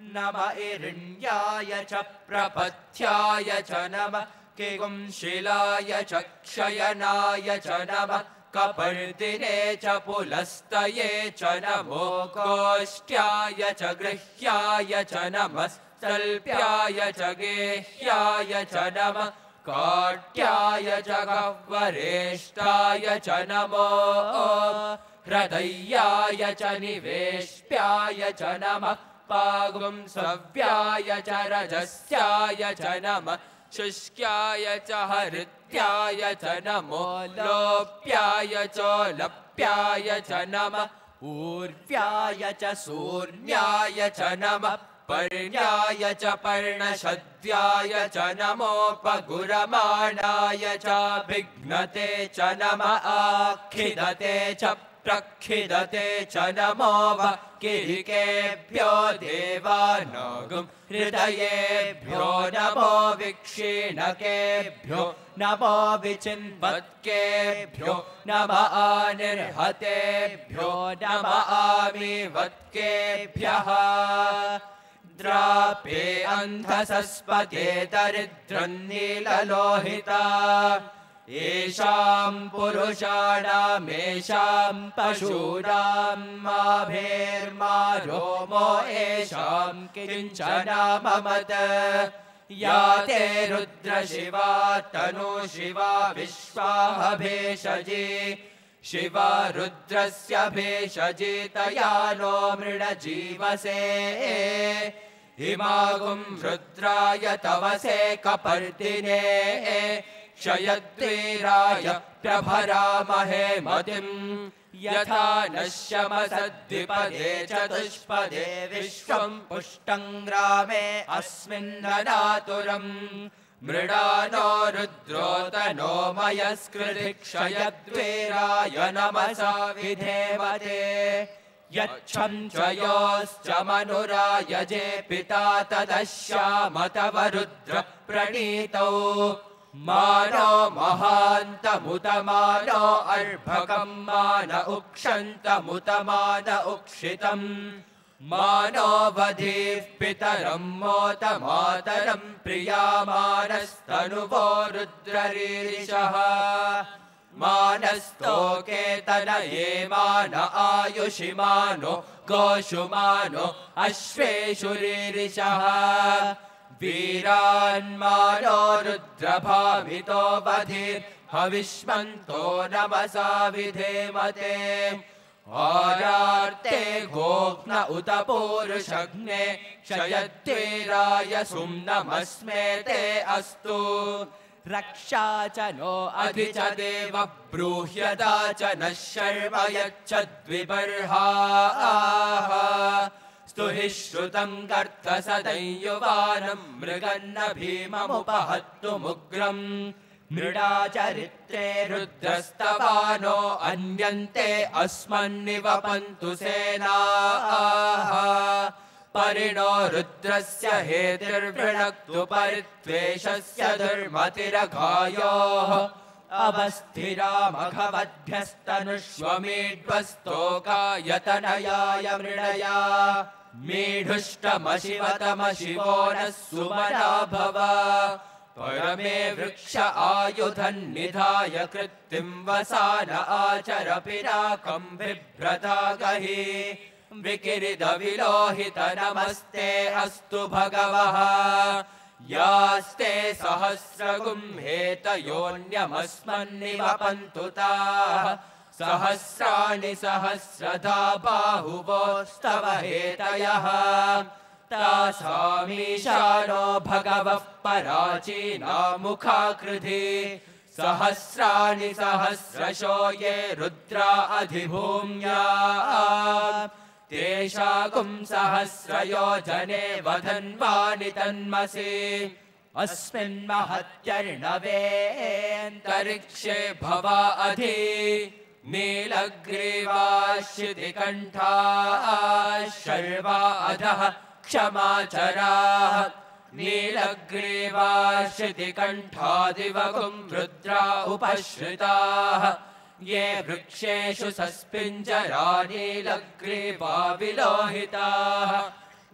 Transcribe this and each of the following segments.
नम इरिण्याय च प्रपथ्याय च नमः किगुंशिलाय च क्षयनाय च नमः कपर्दिने च पुलस्तये च नमो गोष्ट्याय च गृह्याय च नमः सल्प्याय च गेह्याय च नमः काट्याय च गह्वरेष्ठाय च नमो हृदयाय च निवेश्याय च नमः पागुंसव्याय च रजस्याय च नमः शुष्क्याय च हरित्याय च नमो लोप्याय चोलप्याय च नमः ऊर्व्याय च सूर्याय च नमः पर्ण्याय च पर्णशद्याय च नमोपगुरमाणाय च विघ्नते च नमः आखिदते च प्रखिदते च नमो किरिकेभ्यो देवानागं हृदयेभ्यो नमो विक्षीणकेभ्यो नमो विचिन्वत्केभ्यो नमः आनिर्हतेभ्यो नमः आमीवत्केभ्यः द्रापे अन्धसस्पते दरिद्रन्नीललोहिता येषां पुरुषाणामेषां पशूनां माभेर्मा रोमो येषां किञ्चनाममत या ते रुद्रशिवा तनुशिवा विश्वाभेषजी शिवा रुद्रस्य भेषजी तया नो मृडजीवसे इमागुं रुद्राय तवसे कपर्दिने क्षयद्वीराय प्रभरामहे मतिं यथा नश्यमसद्विपदे चतुष्पदे विश्वं पुष्टं ग्रामे अस्मिन्ननातुरम् मृडानो रुद्रोतनो मयस्कृधि क्षयद्वीराय नमसा विधेमते यच्छं च योश्च मनुरायजे पिता तदश्यामतव रुद्र प्रणीतौ मानो महान्तमुत मानो अर्भकं मान उक्षन्तमुत मान उक्षितम् मानो वधीः पितरं मोत मातरं प्रियामानस्तनुवो रुद्ररीरिषः मानस्तोकेतनये मान आयुषि मानो गोषु मानो अश्वेषु रीरिषः वीरान्मानो रुद्रभावितो बधिर्हविष्मन्तो नमसा विधेमते आरार्ते गोघ्न उत पूरुषग्ने क्षयद्वीराय सुम्नमस्मे ते अस्तु रक्षा च नो अधि च देव ब्रूह्यता च नः शर्म यच्छद्विबर्हाः स्तुहि श्रुतं कर्थ सदंयुवानं मृगन्न भीममुपहत्तुमुग्रम् मृडा चरित्रे रुद्रस्तवानो अन्यन्ते अस्मन्निवपन्तु सेनाः परिणो रुद्रस्य हेतिर्वृणक्तु परित्वेषस्य दुर्मतिरघायोः अवस्थिरामघवद्भ्यस्तनुष्वमीड्वस्तोकायतनयाय मृडया मीढुष्टमशिवतमशिवो नः सुमना भव परमे वृक्ष आयुधन्निधाय कृत्तिं वसान आचर पिनाकं बिभ्रता गहि विकिरित विलोहित नमस्ते अस्तु भगवः यास्ते सहस्रगुम्हेतयोऽन्यमस्मन्निवपन्तु ताः सहस्राणि सहस्रधा बाहुवोस्तव हेतयः तासामीशानो भगवः पराचीना मुखाकृधि सहस्राणि सहस्रशो ये रुद्रा अधिभूम्या तेषाकुं सहस्रयोजने वधन्वानि तन्मसि अस्मिन् महत्यर्णवेऽन्तरिक्षे भवा अधि नीलग्रीवाश्चितिकण्ठाः शर्वा अधः क्षमाचराः नीलग्रीवाश्चितिकण्ठादिवगुं रुद्रा उपश्रिताः ये वृक्षेषु सस्पिञ्जरा नीलग्रीवा विलोहिताः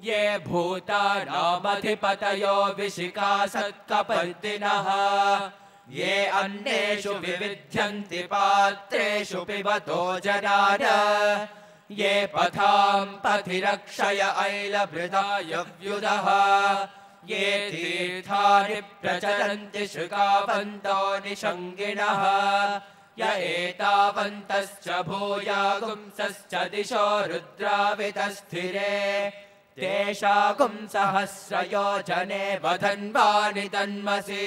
ये भूतानामधिपतयो विशिखासत्कपर्दिनः ये अन्नेषु विविध्यन्ति पात्रेषु पिबतो जनान ये पथां पथिरक्षय ऐलभृदायव्युदः ये तीर्थानि प्रचरन्ति शुकावन्तो निषङ्गिणः य एतावन्तश्च भूयागुंसश्च दिशो रुद्रावितस्थिरे तेषागुं सहस्रयोजने वधन्वानि तन्मसि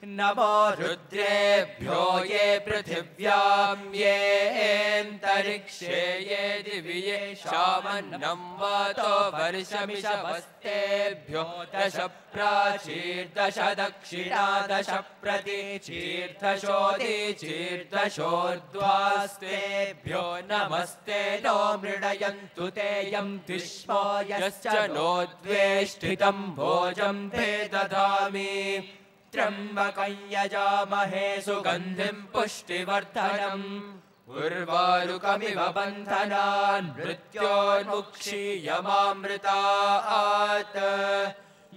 नमो रुद्रेभ्यो ये पृथिव्यां येऽन्तरिक्षे ये दिवि येषामन्नं वातो वर्षमिषवस्तेभ्यो दश प्राचीर्दश दक्षिणा दश प्रतीचीर्दशोदीचीर्दशोर्ध्वास्तेभ्यो नमस्ते नो मृडयन्तु ते यं विश्वो यश्च नो द्वेष्टितं भोजं ते दधामि त्र्यम्बकं यजामहे सुगन्धिं पुष्टिवर्धनम् उर्वारुकमिव बन्धनान् मृत्योर्मुक्षीयमामृतात्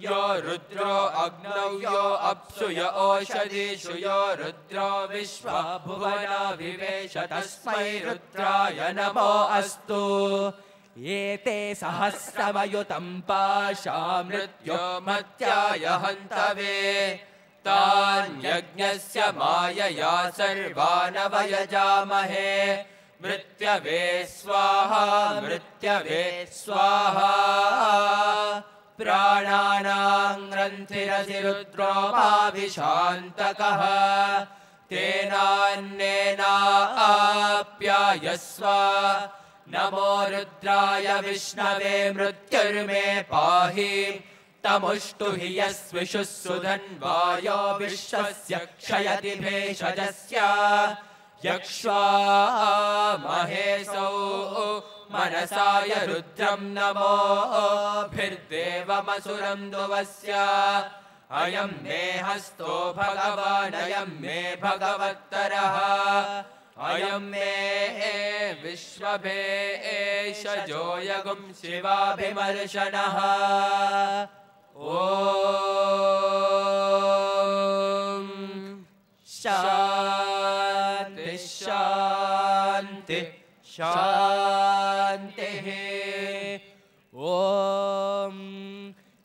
यो रुद्रो अग्नौ यो अप्सु य ओषधीषु यो रुद्रो विश्वा भुवना विवेश तस्मै रुद्राय नमो अस्तु एते सहस्रमयुतं पाशा मृत्यो मत्याय हन्तवे तान्यज्ञस्य मायया सर्वानवयजामहे मृत्यवे स्वाहा मृत्यवे स्वाहा प्राणानां ग्रन्थिरसि रुद्रोमाभिशान्तकः तेनान्नेनाप्यायस्व नमो रुद्राय विष्णवे मृत्युर्मे पाहि तमुष्टु हि यस्विषुः सुधन्वायो विश्वस्य क्षयति भेषजस्य यक्ष्वामहेसौ मनसाय रुद्रं नमोभिर्देवमसुरं दुवस्य अयं मे हस्तो भगवान् अयं मे भगवत्तरः अयं मे विश्वभेषजो यगुं शिवाभिमर्शनः ॐ शान्ति शान्ति शान्तिः ॐ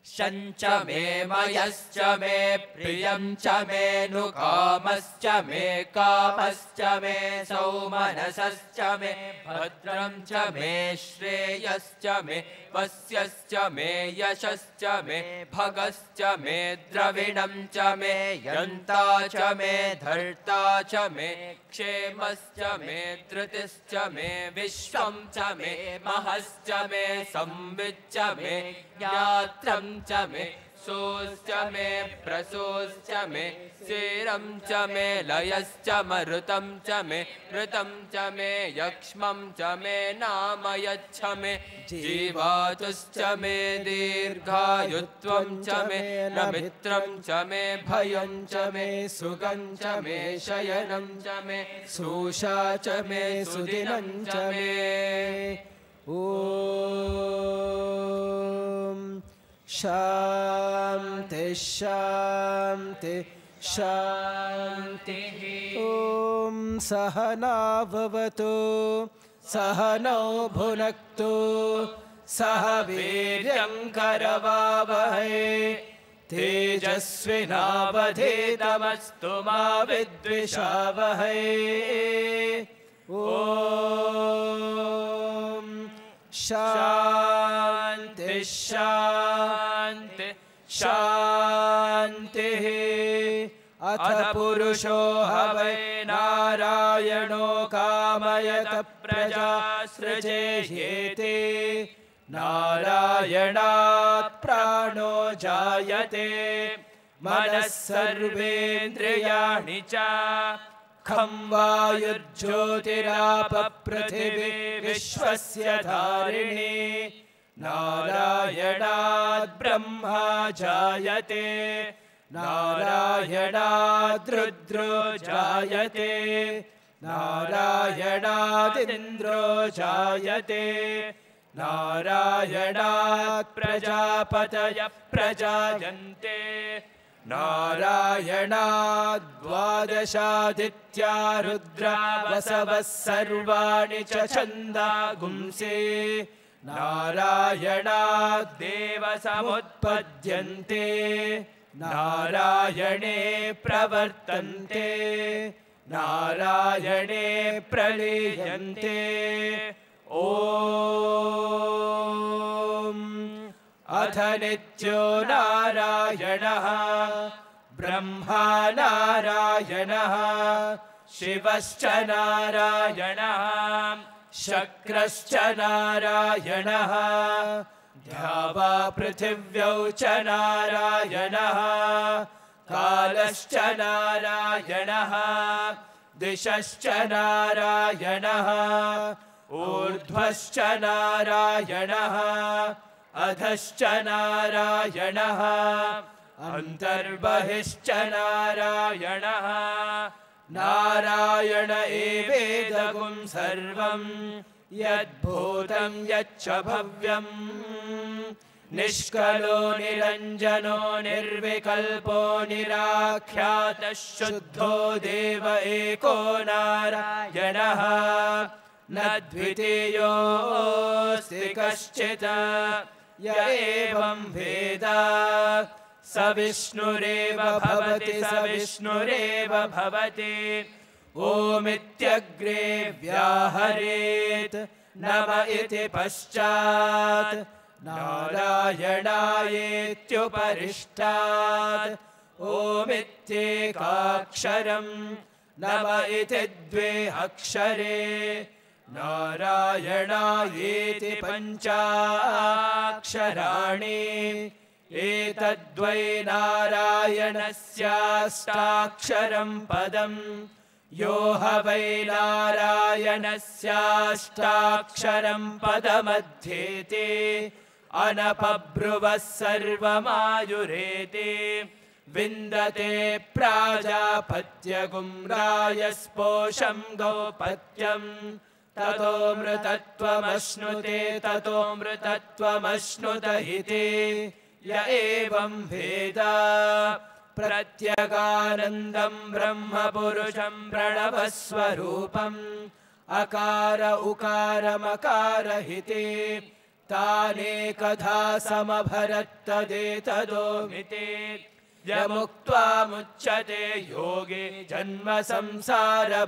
शञ्च मे मयश्च मे प्रियं च मे नुकामश्च मे कामश्च मे सौमनसश्च मे भद्रं च मे श्रेयश्च मे वस्यश्च मे यशश्च मे भगश्च मे द्रविणं च मे यन्ता च मे धर्ता च मे क्षेमश्च मे धृतिश्च मे विश्वं च मे महश्च मे संविच्च मे ज्ञात्रं च मे सोश्च मे प्रसोश्च मे शेरं च मे लयश्च मरुतं च मे ऋतं च मे यक्ष्मं च मे नामयच्छ मे जीवातुश्च मे दीर्घायुत्वं च मे नमित्रं च मे भयं च मे सुगं च मे शयनं च मे सूषा च मे सुदिनं च मे ॐ शान्ति शान्ति शान्तिः ॐ सहना भवतु सहनौ भुनक्तु सह वीर्यं करवावहै तेजस्विनावधीतमस्तु मा विद्विषावहै ॐ शान्ति शान्ति शान्तिः अथ पुरुषो हवै नारायणो कामयत प्रजा सृजेह्येति नारायणात् प्राणो जायते मनः सर्वेन्द्रियाणि च खं वायुर्ज्योतिराप पृथिवी विश्वस्य धारिणी नारायणात् ब्रह्मा जायते नारायणात् रुद्रो जायते नारायणादिन्द्रो जायते नारायणात् प्रजापतयः प्रजायन्ते नारायणात् द्वादशादित्या रुद्रा वसवः सर्वाणि च छन्दागुंसि नारायणात् देवसमुत्पद्यन्ते नारायणे प्रवर्तन्ते नारायणे प्रलीयन्ते ॐ अथ नित्यो नारायणः ब्रह्मा नारायणः शिवश्च नारायणः शक्रश्च नारायणः द्यावा पृथिव्यौ च नारायणः कालश्च नारायणः दिशश्च नारायणः ऊर्ध्वश्च नारायणः अधश्च नारायणः अन्तर्बहिश्च नारायणः नारायण एवेदगुं सर्वं यद्भूतं यच्च भव्यं निष्कलो निरञ्जनो निर्विकल्पो निराख्यातः शुद्धो देव एको नारायणः न द्वितीयोऽस्ति कश्चित् य एवं वेद स विष्णुरेव भवति स विष्णुरेव भवति ओमित्यग्रे व्याहरेत् नम इति पश्चात् नारायणायेत्युपरिष्टात् ओमित्येकाक्षरं नम इति द्वे अक्षरे नारायणायेति पञ्चाक्षराणि एतद्वै नारायणस्याष्टाक्षरं पदं यो ह वै नारायणस्याष्टाक्षरं पदमध्येति अनपब्रुवः सर्वमायुरेति विन्दते प्राजापत्यगुं रायस्पोषं गौपत्यं ततो मृतत्वमश्नुते ततो मृतत्वमश्नुत इति य एवं वेद प्रत्यगानन्दं ब्रह्मपुरुषं प्रणवस्वरूपम् अकार उकारमकार इति तानेकधा समभरत्तदेतदोमिति यमुक्त्वा मुच्यते योगी जन्म संसारबन्धनात्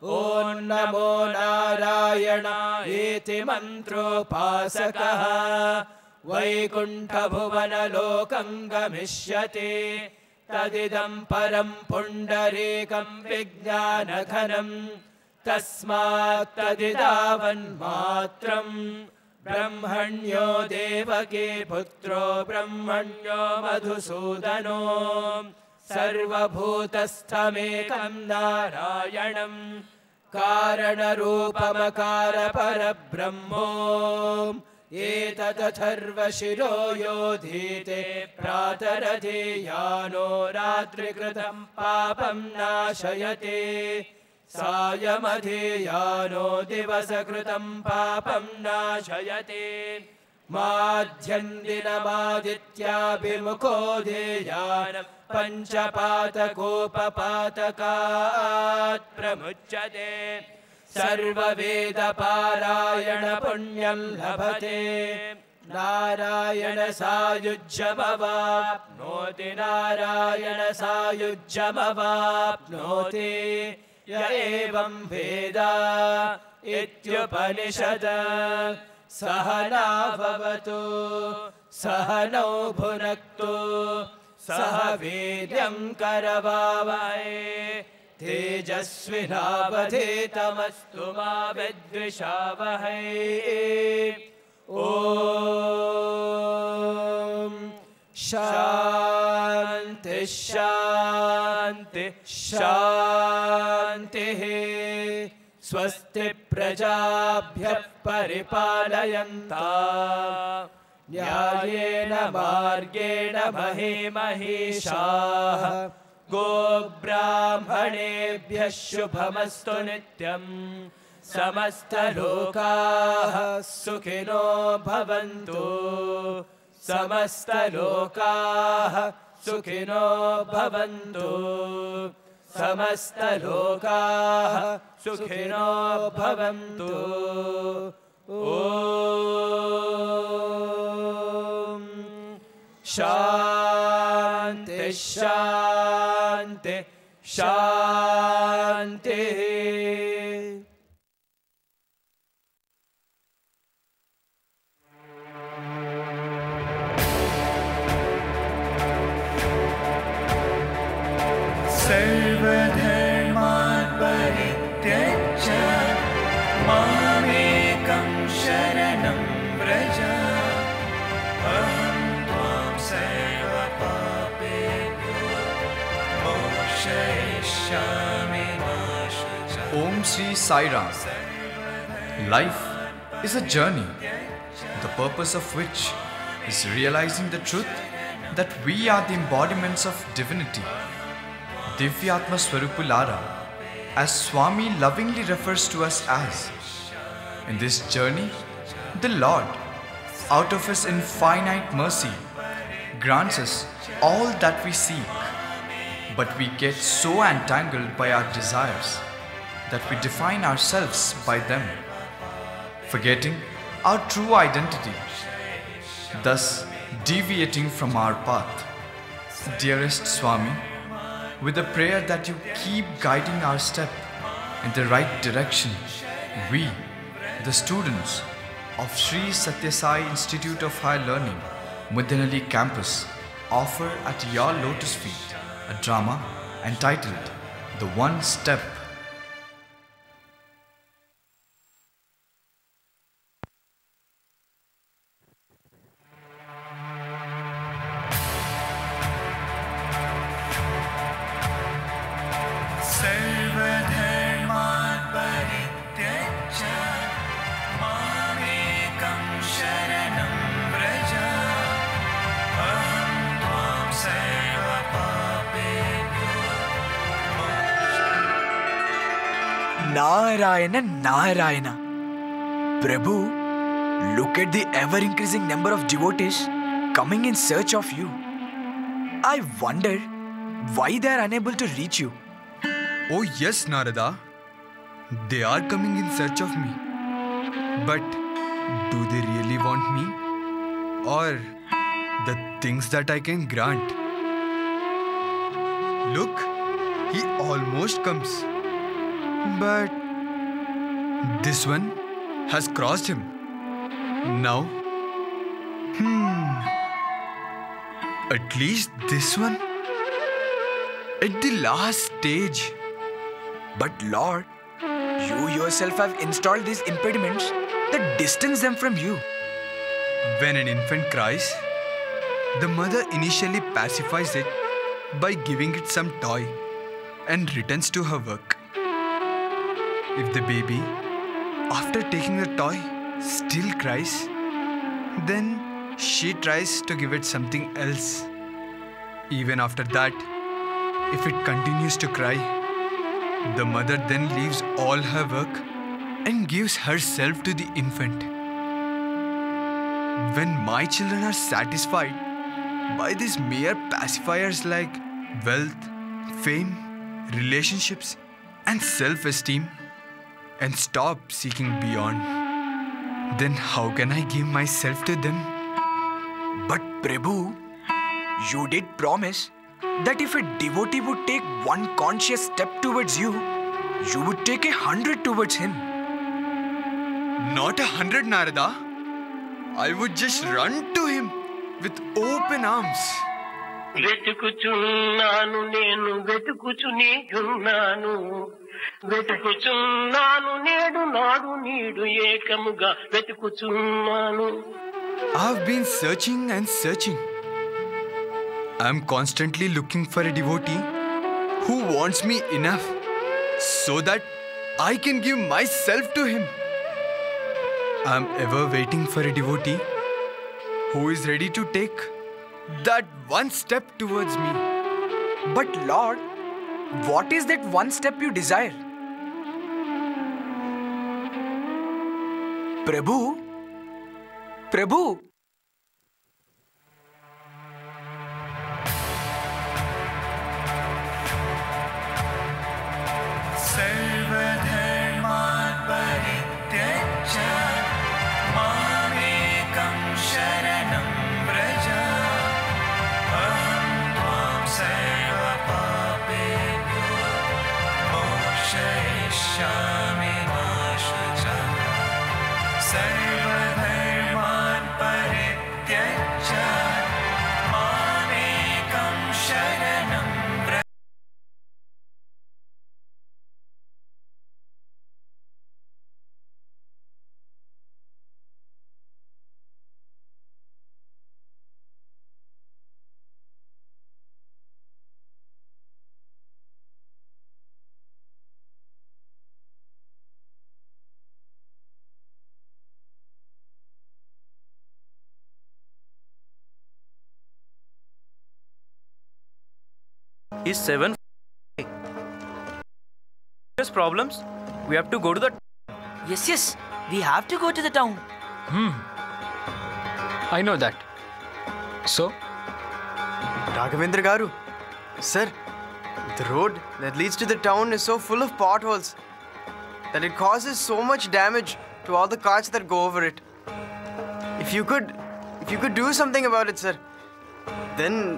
ॐ नमो नारायणायेति मन्त्रोपासकः वैकुण्ठभुवनलोकं गमिष्यति तदिदं परं पुण्डरीकं विज्ञानघनं तस्मात् तदिदावन्मात्रं ब्रह्मण्यो देवकी पुत्रो ब्रह्मण्यो मधुसूदनो सर्वभूतस्थमेकं नारायणं कारणरूपमकार परब्रह्मो एतदथर्वशिरो योधीते प्रातरधीयानो रात्रिकृतं पापं नाशयति सायमधीयानो दिवसकृतं पापं नाशयति माध्यन्दिनमादित्याभिमुखो धेयानं पञ्चपातकोपपातकात् प्रमुच्यते सर्ववेदपारायण पुण्यं लभते नारायण सायुज्यमवाप्नोति नारायण सायुज्यमवाप्नोति य एवं वेद इत्युपनिषद सहना भवतु सहनौ भुनक्तु सह वीर्यं करवावहै तेजस्विनावधीतमस्तु मा विद्विषावहै ॐ शान्ति शान्ति शान्तिः स्वस्ति प्रजाभ्यः परिपालयन्ताम् न्यायेन मार्गेण महीमहीषाः गोब्राह्मणेभ्यः शुभमस्तु नित्यम् समस्तलोकाः सुखिनो भवन्तु समस्तलोकाः सुखिनो भवन्तु समस्तलोकाः सुखिनो भवन्तु ॐ शान्ति शान्ति शान्तिः सर्वधर्मान् परित्यज्य मामेकं शरणं व्रज अहं त्वां सर्वपापेभ्यो मोक्षयिष्यामि मा शुचः। Om Shri Sai Ram. Life is a journey, the purpose of which is realizing the truth that we are the embodiments of divinity. Divyatma Swarupulara, as Swami lovingly refers to us as. In this journey, the Lord, out of His infinite mercy, grants us all that we seek. But we get so entangled by our desires that we define ourselves by them, forgetting our true identity, thus deviating from our path. Dearest Swami, with a prayer that you keep guiding our step in the right direction, we, the students of Sri Sathya Sai Institute of Higher Learning, Muddenahalli Campus, offer at your lotus feet a drama entitled The One Step. सर्वधर्मान् परित्यज्य मामेकं शरणं व्रज अहं त्वां सर्वपापेभ्यो Narayana, Narayana. Prabhu, look at the ever-increasing number of devotees coming in search of you. I wonder why they are unable to reach you. Oh yes, Narada. They are coming in search of me. But do they really want me? Or the things that I can grant? Look, he almost comes. But this one has crossed him. Now, at least this one at the last stage. But Lord, you yourself have installed these impediments that distance them from you. When an infant cries, the mother initially pacifies it by giving it some toy and returns to her work. If the baby, after taking the toy, still cries, then she tries to give it something else. Even after that, if it continues to cry, the mother then leaves all her work and gives herself to the infant. When my children are satisfied by these mere pacifiers like wealth, fame, relationships, and self-esteem, and stop seeking beyond, then how can I give myself to them? But Prabhu, you did promise that if a devotee would take one conscious step towards you, you would take 100 towards him. Not 100, Narada. I would just run to him with open arms. వెతుకుచున్నాను నేను వెతుకుచు నీకున్నాను వెతుకుచున్నాను నేడు నాడు నీడు ఏకముగా వెతుకుచున్నాను. I've been searching and searching. I'm constantly looking for a devotee who wants me enough so that I can give myself to him. I'm ever waiting for a devotee who is ready to take that one step towards me. But Lord, what is that one step you desire? Prabhu? Prabhu? सर्वधर्मान् परित्यज्य मामेकं शरणं व्रज अहं त्वां सर्वपापेभ्यो मोक्षयिष्यामि मा शुचः सर्वधर्मान् परित्यज्य मामेकं शरणं Vraj is 7. Problems. We have to go to the. Yes, we have to go to the town. I know that. So, Raghavendra Garu, sir, the road that leads to the town is so full of potholes that it causes so much damage to all the cars that go over it. If you could do something about it, sir, then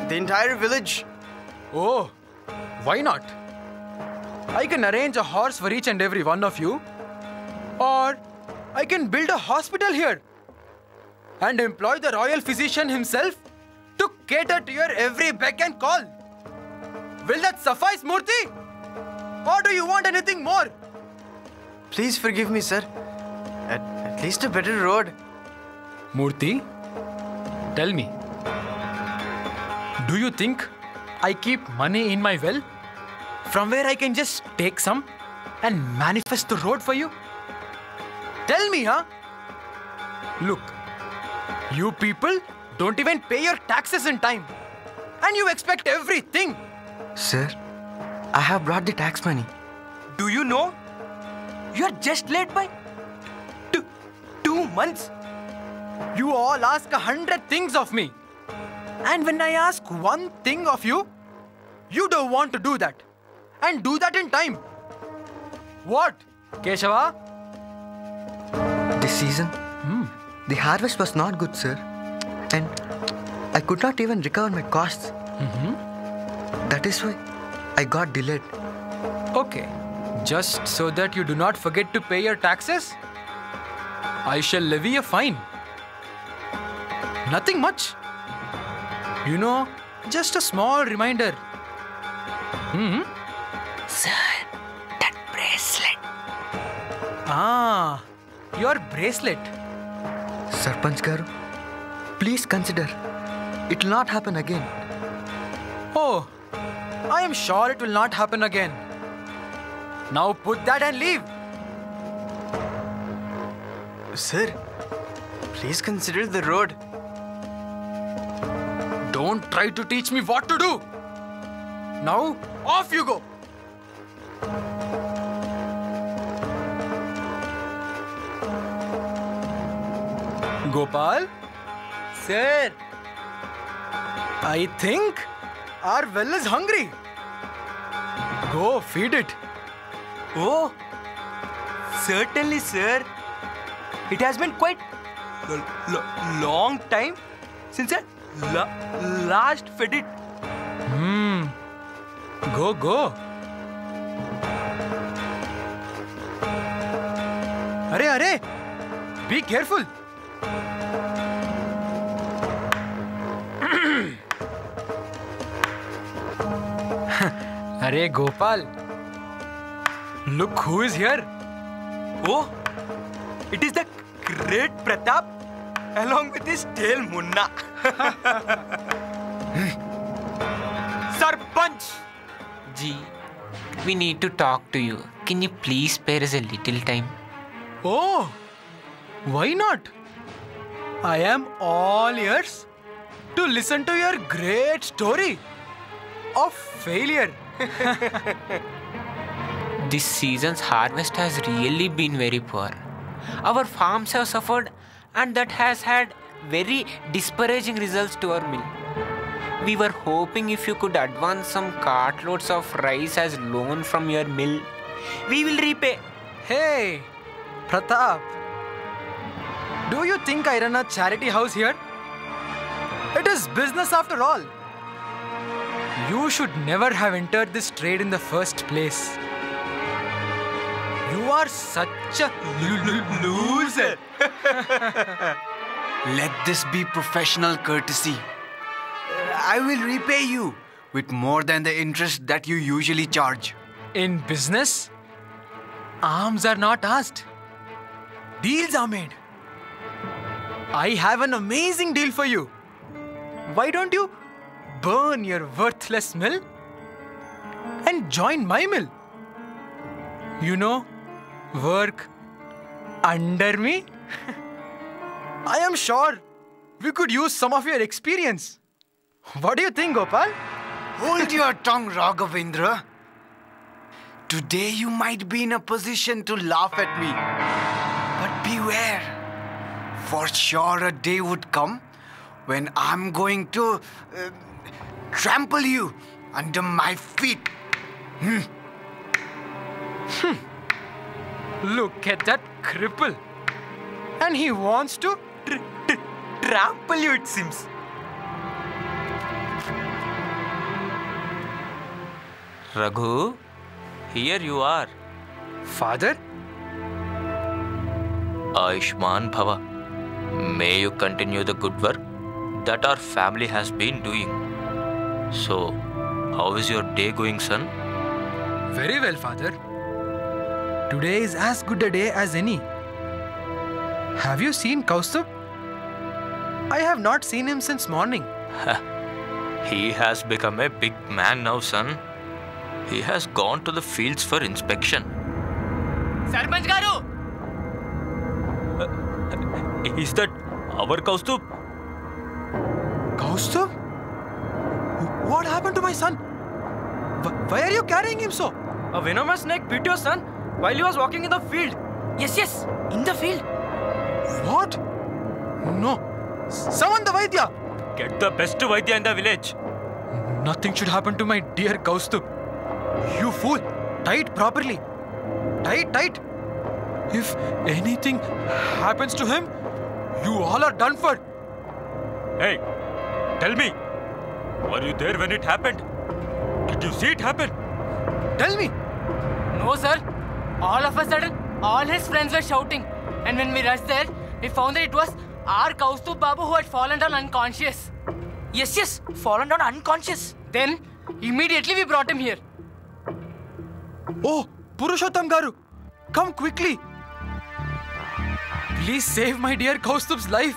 the entire village. oh, why not? I can arrange a horse for each and every one of you. Or I can build a hospital here and employ the royal physician himself to cater to your every beck and call. Will that suffice, Murthy? Or do you want anything more? Please forgive me, sir. At least a better road. Murthy, tell me, do you think I keep money in my well from where I can just take some and manifest the road for you? Tell me, huh? Look, you people don't even pay your taxes in time and you expect everything. Sir, I have brought the tax money. Do you know? You're just late by 2 months. You all ask 100 things of me. And when I ask one thing of you, you don't want to do that. And do that in time. What, Keshava? This season, the harvest was not good, sir. And I could not even recover my costs. That is why I got delayed. Okay. Just so that you do not forget to pay your taxes, I shall levy a fine. Nothing much. You know, just a small reminder. Sir, that bracelet. Ah, your bracelet. Sarpanch Garu, please consider. It will not happen again. Oh, I am sure it will not happen again. Now put that and leave. Sir, please consider the road. Don't try to teach me what to do. Now, off you go. Gopal? Sir, I think our well is hungry. Go feed it. oh, certainly, sir. It has been quite long time since I last fed it. Go. Arey, be careful. Arey Gopal, look who is here. Oh, it is the great Pratap along with his tail Munna. Sarpanch! Ji, we need to talk to you. Can you please spare us a little time? Oh, why not? I am all ears to listen to your great story of failure. This season's harvest has really been very poor. Our farms have suffered, and that has had very disparaging results to our mill. We were hoping if you could advance some cartloads of rice as loan from your mill, we will repay. Hey, Pratap. Do you think I run a charity house here? It is business after all. You should never have entered this trade in the first place. You are such a loser. Let this be professional courtesy. I will repay you with more than the interest that you usually charge. In business, alms are not asked. Deals are made. I have an amazing deal for you. Why don't you burn your worthless mill and join my mill? You know, work under me. I am sure we could use some of your experience. What do you think, Gopal? Hold your tongue, Raghavendra. Today you might be in a position to laugh at me. But beware. For sure a day would come when I'm going to trample you under my feet. Look at that cripple. And he wants to trample you, it seems. Raghu, here you are. Father? Ayushman Bhava. May you continue the good work that our family has been doing. So, how is your day going, son? Very well, Father. Today is as good a day as any. Have you seen Kaustubh? I have not seen him since morning. He has become a big man now, son. He has gone to the fields for inspection. Sarpanch Garu! Is that our Kaustubh? Kaustubh? What happened to my son? Why are you carrying him so? A venomous snake bit your son while he was walking in the field. Yes, in the field. What? No. Summon the Vaidya. Get the best Vaidya in the village. Nothing should happen to my dear Kaustubh. You fool. Tie it properly. Tight. If anything happens to him, you all are done for. Hey, tell me. Were you there when it happened? Did you see it happen? Tell me. No, sir. All of a sudden, all his friends were shouting. And when we rushed there, we found that it was our Kaustubh Babu who had fallen down unconscious. Yes, fallen down unconscious. Then, immediately we brought him here. Oh, Purushottam Garu, come quickly. Please save my dear Kaustubh's life.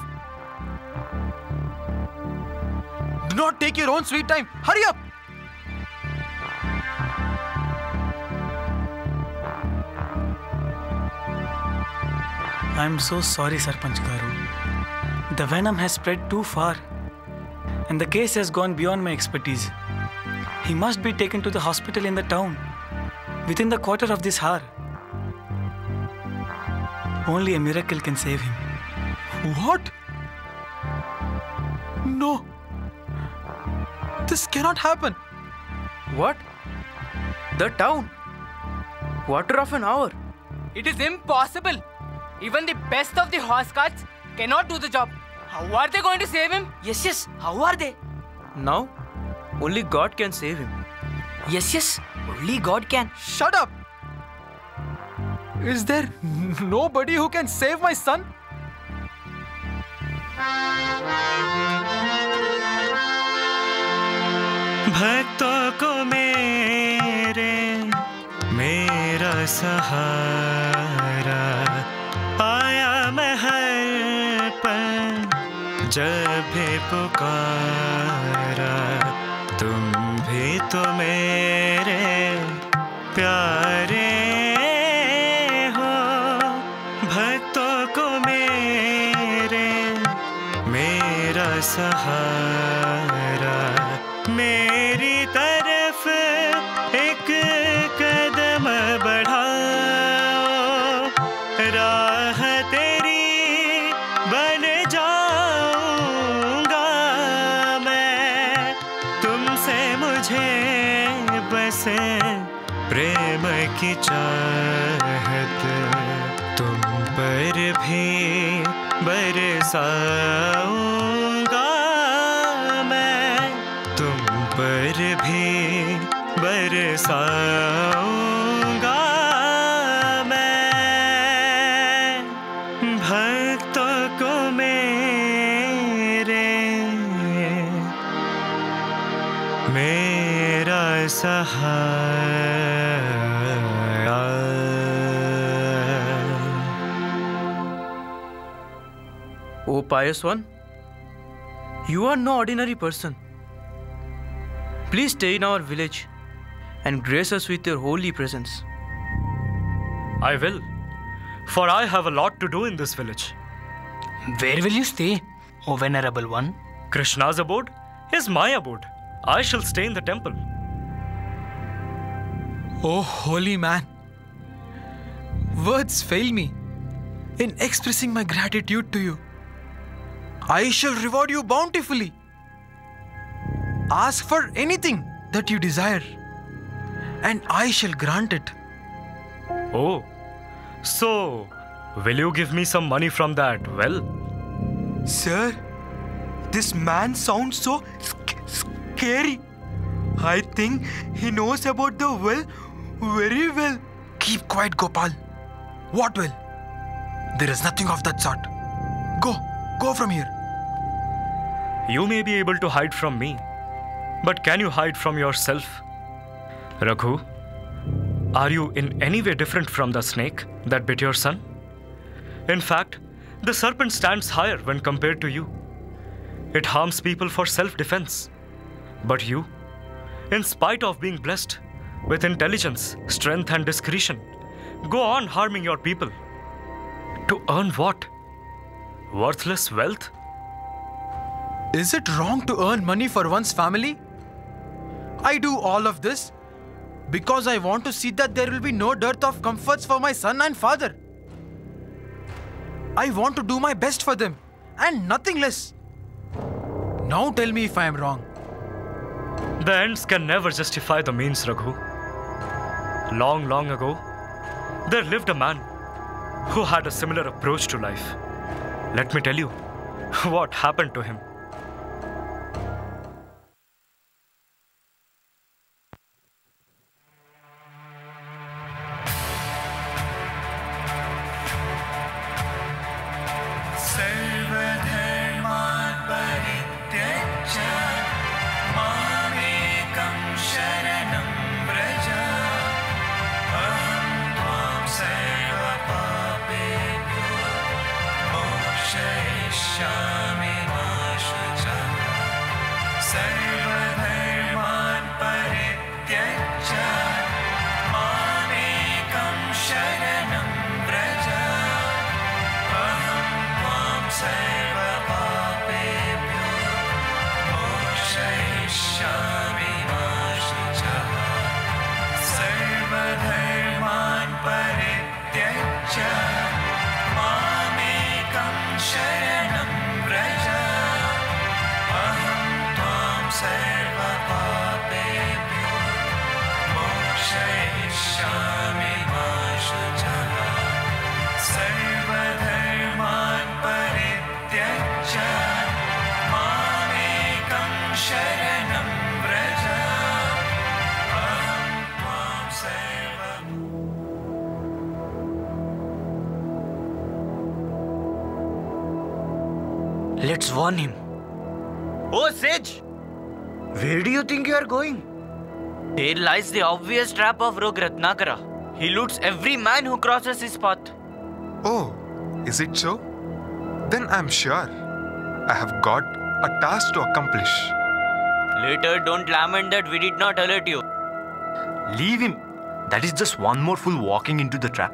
Do not take your own sweet time. Hurry up. I'm so sorry, Sarpanch Garu. The venom has spread too far, and the case has gone beyond my expertise. He must be taken to the hospital in the town within the quarter of this hour. Only a miracle can save him. What? No. This cannot happen. What? The town? Quarter of an hour? It is impossible. Even the best of the horse carts cannot do the job. How are they going to save him? Yes, how are they? Now, only God can save him. Yes, only God can. Shut up! Is there nobody who can save my son? भक्तों को मेरा सहारा आया महल पर जब भी पुकारा तुम भी तो मेरे प्यारे हो भक्तों को मेरा सहारा मेरी तरफ एक कदम बढ़ाओ राह बसे प्रेम की चाहत तुम पर भी बरसाऊंगा मैं, तुम पर भी बरसाऊंगा मैं, भक्तों को मेरा सहारा। Oh, pious one, you are no ordinary person. Please stay in our village and grace us with your holy presence. I will, for I have a lot to do in this village. Where will you stay, O Venerable One? Krishna's abode is my abode. I shall stay in the temple. Oh, holy man. Words fail me in expressing my gratitude to you. I shall reward you bountifully. Ask for anything that you desire, and I shall grant it. Oh, so will you give me some money from that well? Sir, this man sounds so scary. I think he knows about the well very well. Keep quiet, Gopal. What well? There is nothing of that sort. Go from here. You may be able to hide from me, but can you hide from yourself? Raghu, are you in any way different from the snake that bit your son? In fact, the serpent stands higher when compared to you. It harms people for self-defense. But you, in spite of being blessed with intelligence, strength and discretion, go on harming your people. To earn what? Worthless wealth? Is it wrong to earn money for one's family? I do all of this because I want to see that there will be no dearth of comforts for my son and father. I want to do my best for them and nothing less. Now tell me if I am wrong. The ends can never justify the means, Raghu. Long, long ago, there lived a man who had a similar approach to life. Let me tell you what happened to him. Let's warn him. Oh, Sage! Where do you think you are going? There lies the obvious trap of rogue Ratnakara. He loots every man who crosses his path. Oh, is it so? Then I'm sure I have got a task to accomplish. Later, don't lament that we did not alert you. Leave him. That is just one more fool walking into the trap.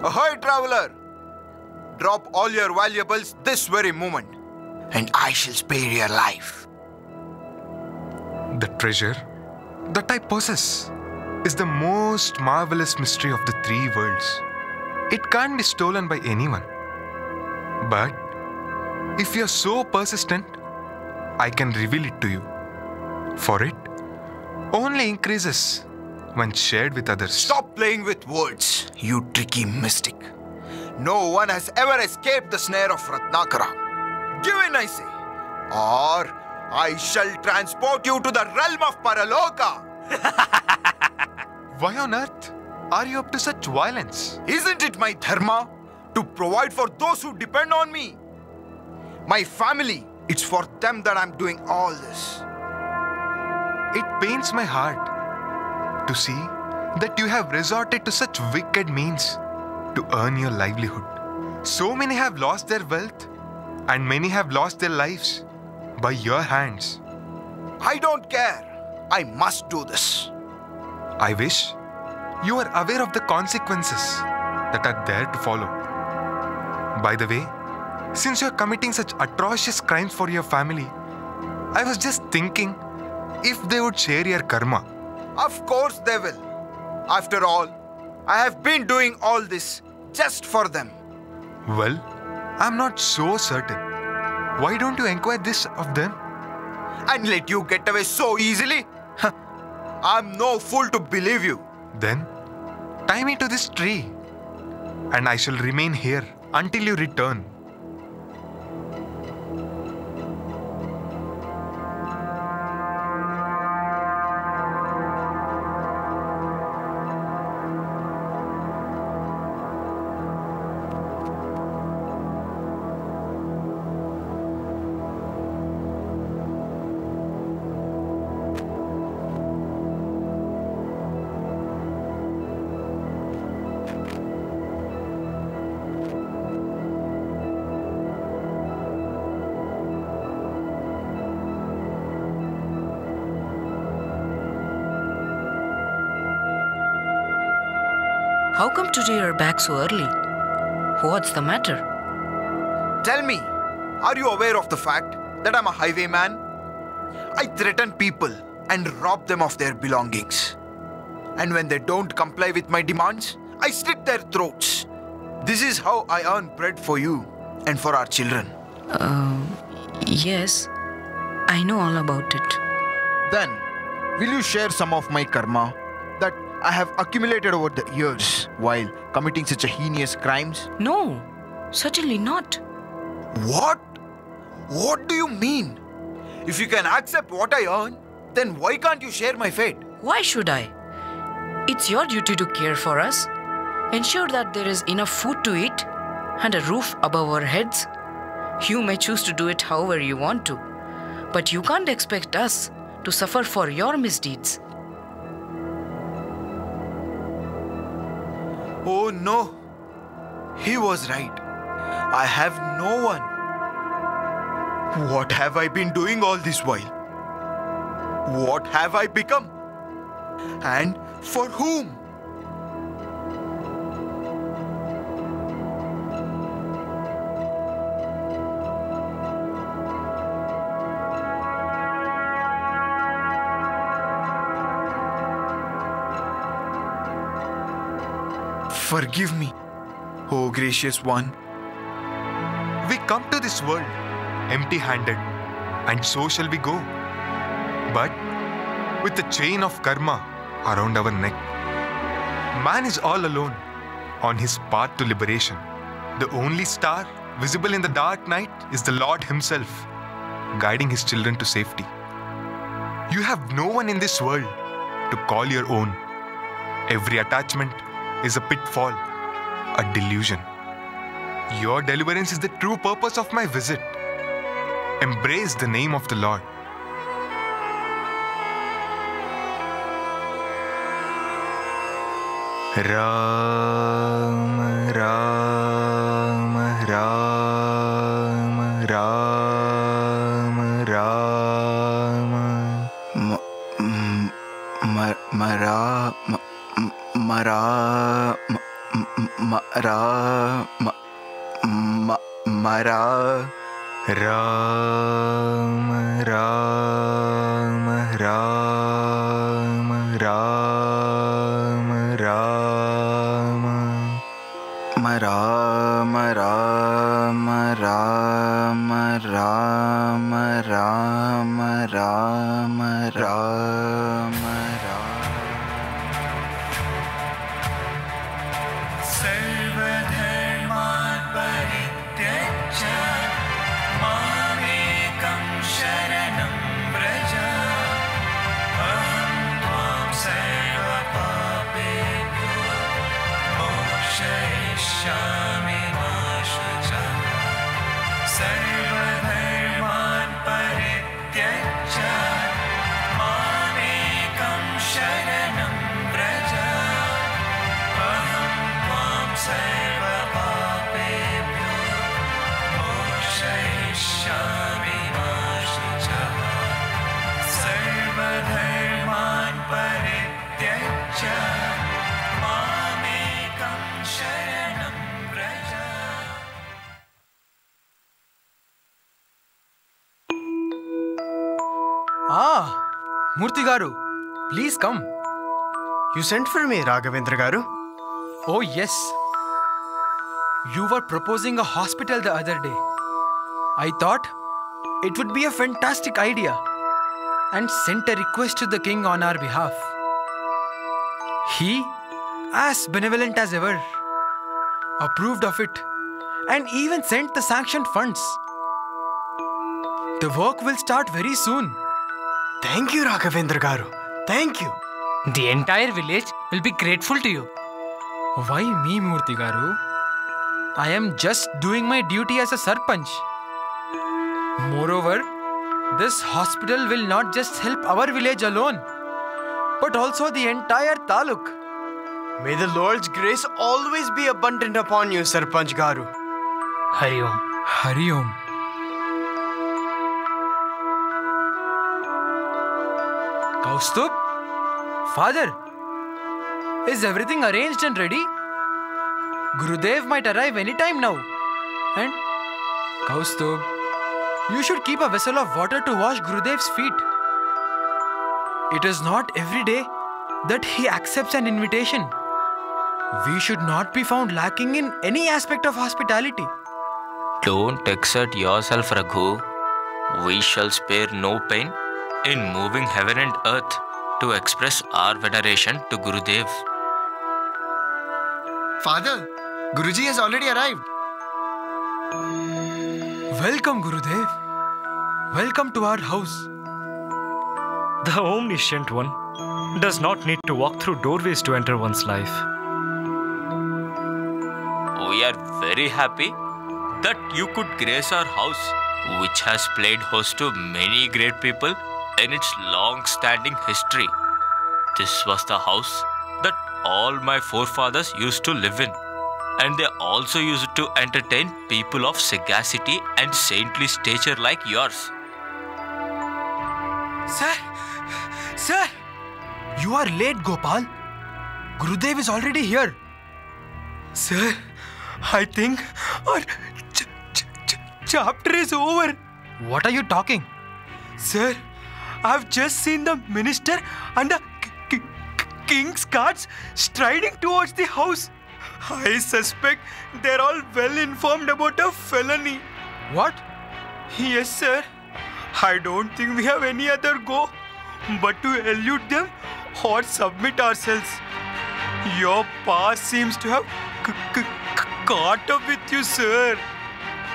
Ahoy, traveler! Drop all your valuables this very moment, and I shall spare your life. The treasure that I possess is the most marvelous mystery of the three worlds. It can't be stolen by anyone. But if you're so persistent, I can reveal it to you. For it only increases when shared with others. Stop playing with words, you tricky mystic. No one has ever escaped the snare of Ratnakara. Give in, I say, or I shall transport you to the realm of Paraloka. Why on earth are you up to such violence? Isn't it my dharma to provide for those who depend on me? My family, it's for them that I'm doing all this. It pains my heart to see that you have resorted to such wicked means to earn your livelihood. So many have lost their wealth and many have lost their lives by your hands. I don't care. I must do this. I wish you are aware of the consequences that are there to follow. By the way, since you are committing such atrocious crimes for your family, I was just thinking if they would share your karma. Of course they will. After all, I have been doing all this just for them. Well, I'm not so certain. Why don't you inquire this of them? And let you get away so easily? I'm no fool to believe you. Then, tie me to this tree, and I shall remain here until you return. How come today you're back so early? What's the matter? Tell me, are you aware of the fact that I'm a highwayman? I threaten people and rob them of their belongings. And when they don't comply with my demands, I slit their throats. This is how I earn bread for you and for our children. Yes, I know all about it. Then, will you share some of my karma that I have accumulated over the years while committing such a heinous crimes? No, certainly not. What? What do you mean? If you can accept what I earn, then why can't you share my fate? Why should I? It's your duty to care for us. Ensure that there is enough food to eat and a roof above our heads. You may choose to do it however you want to, but you can't expect us to suffer for your misdeeds. Oh no, he was right. I have no one. What have I been doing all this while? What have I become? And for whom? Forgive me, O gracious one. We come to this world empty-handed, and so shall we go. But with the chain of karma around our neck. Man is all alone on his path to liberation. The only star visible in the dark night is the Lord himself, guiding his children to safety. You have no one in this world to call your own. Every attachment is a pitfall, a delusion. Your deliverance is the true purpose of my visit. Embrace the name of the Lord. Ram, Ram, Ram, Ram, Ram. Mara, Ram, Ram, Ram, Ram, Ram. Mara, Ram, Ram, Ram, Ram. Murthy Garu, please come. You sent for me, Raghavendra Garu? Oh yes. You were proposing a hospital the other day. I thought it would be a fantastic idea and sent a request to the king on our behalf. He, as benevolent as ever, approved of it and even sent the sanctioned funds. The work will start very soon. Thank you, Raghavendra Garu. Thank you. The entire village will be grateful to you. Why me, Murthy Garu? I am just doing my duty as a sarpanch. Moreover, this hospital will not just help our village alone, but also the entire taluk. May the Lord's grace always be abundant upon you, Sarpanch Garu. Hari Om. Hari Om. Kaustubh? Father, is everything arranged and ready? Gurudev might arrive anytime now. And Kaustubh, you should keep a vessel of water to wash Gurudev's feet. It is not every day that he accepts an invitation. We should not be found lacking in any aspect of hospitality. Don't exert yourself, Raghu. We shall spare no pain in moving heaven and earth to express our veneration to Gurudev. Father, Guruji has already arrived. Welcome, Gurudev. Welcome to our house. The Omniscient One does not need to walk through doorways to enter one's life. We are very happy that you could grace our house, which has played host to many great people in its long-standing history. This was the house that all my forefathers used to live in, and they also used to entertain people of sagacity and saintly stature like yours. Sir, you are late, Gopal. Gurudev is already here. Sir, I think our chapter is over. What are you talking? Sir, I've just seen the minister and the king's guards striding towards the house. I suspect they're all well informed about a felony. What? Yes, sir. I don't think we have any other go but to elude them or submit ourselves. Your past seems to have caught up with you, sir.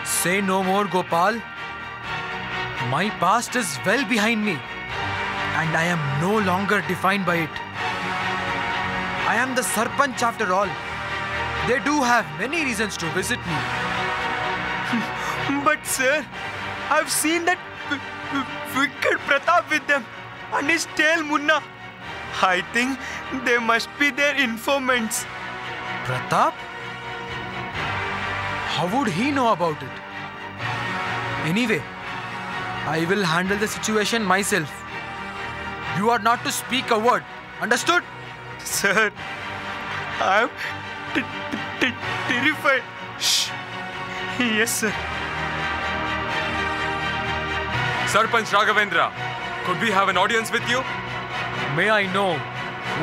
Say no more, Gopal. My past is well behind me, and I am no longer defined by it. I am the Sarpanch after all. They do have many reasons to visit me. But sir, I've seen that wicked Pratap with them and his tail Munna. I think they must be their informants. Pratap? How would he know about it? Anyway, I will handle the situation myself. You are not to speak a word. Understood? Sir, I am terrified. Shh. Yes, sir. Sarpanch Raghavendra, could we have an audience with you? May I know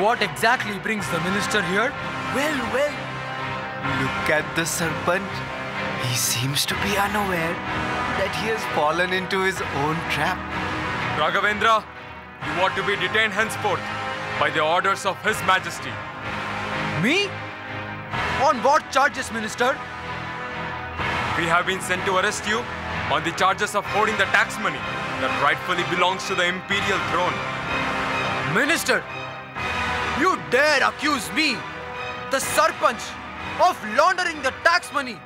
what exactly brings the minister here? Well. Look at the Sarpanch. He seems to be unaware that he has fallen into his own trap. Raghavendra, you are to be detained henceforth by the orders of His Majesty. Me? On what charges, minister? We have been sent to arrest you on the charges of hoarding the tax money that rightfully belongs to the imperial throne. Minister, you dare accuse me, the Sarpanch, of laundering the tax money?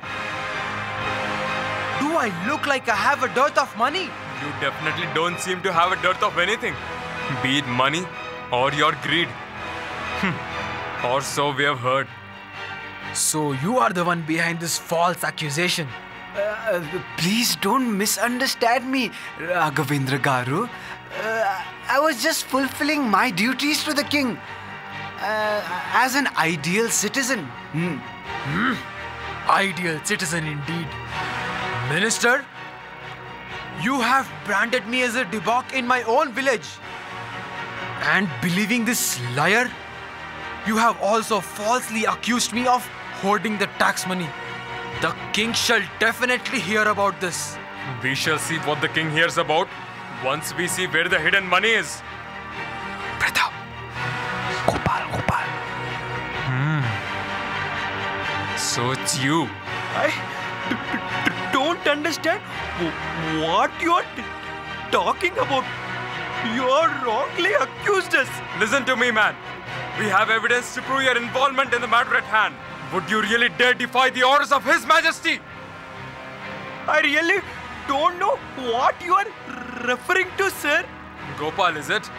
Do I look like I have a dearth of money? You definitely don't seem to have a dearth of anything, be it money or your greed. Or so we have heard. So you are the one behind this false accusation. Please don't misunderstand me, Raghavendra Garu. I was just fulfilling my duties to the king as an ideal citizen. Ideal citizen indeed. Minister, You have branded me as a debauch in my own village. And believing this liar, you have also falsely accused me of hoarding the tax money. The king shall definitely hear about this. We shall see what the king hears about once we see where the hidden money is. Vedam. Gopal. So it's you. I don't understand what you are talking about. You are wrongly accused us. Listen to me, man. We have evidence to prove your involvement in the matter at hand. Would you really dare defy the orders of His Majesty? I really don't know what you are referring to, sir. Gopal, is it?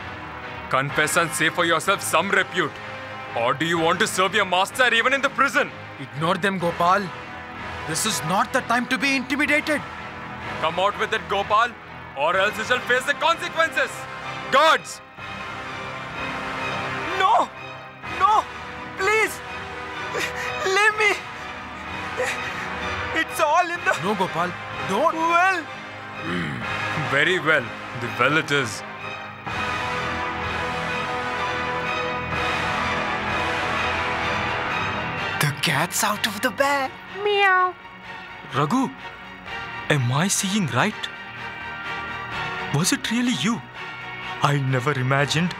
Confess and say for yourself some repute. Or do you want to serve your master even in the prison? Ignore them, Gopal. This is not the time to be intimidated. Come out with it, Gopal, or else you shall face the consequences. Guards! No, please, leave me. It's all in the... No, Gopal, don't. Well. Very well. The well it is. The cat's out of the bag. Meow. Raghu, am I seeing right? Was it really you? I never imagined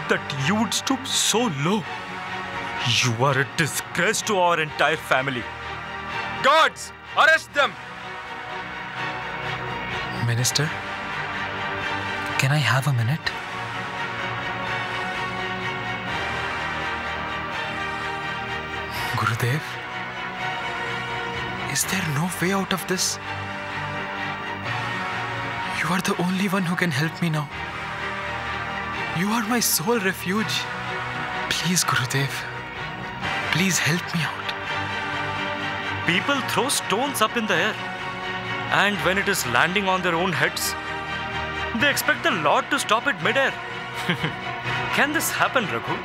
that you would stoop so low. You are a disgrace to our entire family. Guards, arrest them! Minister, can I have a minute? Gurudev, is there no way out of this? You are the only one who can help me now. You are my sole refuge. Please, Gurudev, please help me out. People throw stones up in the air, and when it is landing on their own heads, they expect the Lord to stop it mid-air. Can this happen, Raghu?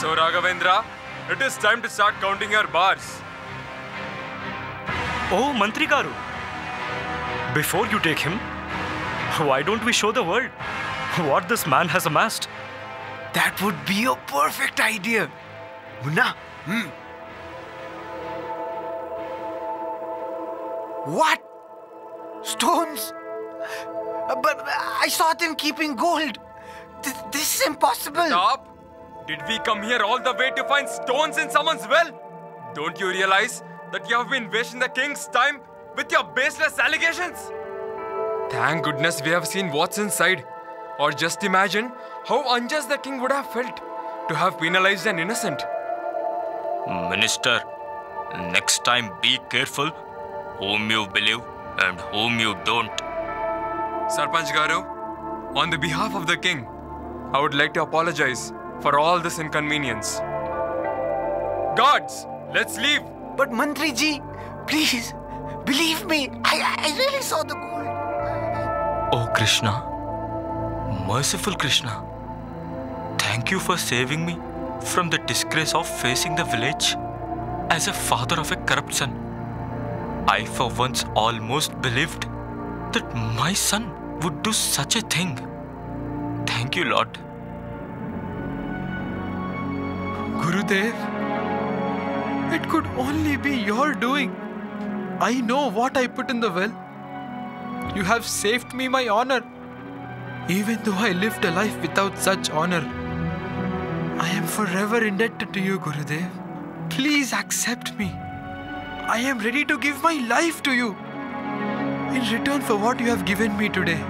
So, Raghavendra, it is time to start counting your bars. Oh, Mantri Garu, before you take him, why don't we show the world what this man has amassed? That would be a perfect idea. Munna. What? Stones? But I saw them keeping gold. This is impossible. Stop! Did we come here all the way to find stones in someone's well? Don't you realize that you have been wasting the king's time with your baseless allegations? Thank goodness we have seen what's inside. Or just imagine how unjust the king would have felt to have penalized an innocent. Minister, next time be careful whom you believe and whom you don't. Sarpanch Garu, on the behalf of the king, I would like to apologize for all this inconvenience. Guards, let's leave. But Mantri ji, please, believe me, I really saw the gold. Oh Krishna, merciful Krishna, thank you for saving me from the disgrace of facing the village as a father of a corrupt son. I for once almost believed that my son would do such a thing. Thank you, Lord. Gurudev, it could only be your doing. I know what I put in the well. You have saved me my honor. Even though I lived a life without such honor, I am forever indebted to you, Gurudev. Please accept me. I am ready to give my life to you in return for what you have given me today.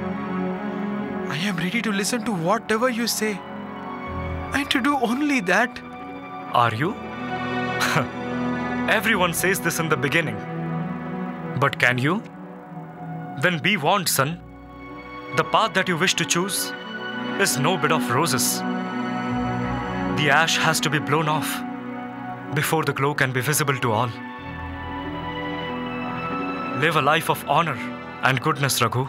I am ready to listen to whatever you say and to do only that. Are you? Everyone says this in the beginning. But can you? Then be warned, son. The path that you wish to choose is no bed of roses. The ash has to be blown off before the glow can be visible to all. Live a life of honor and goodness, Raghu.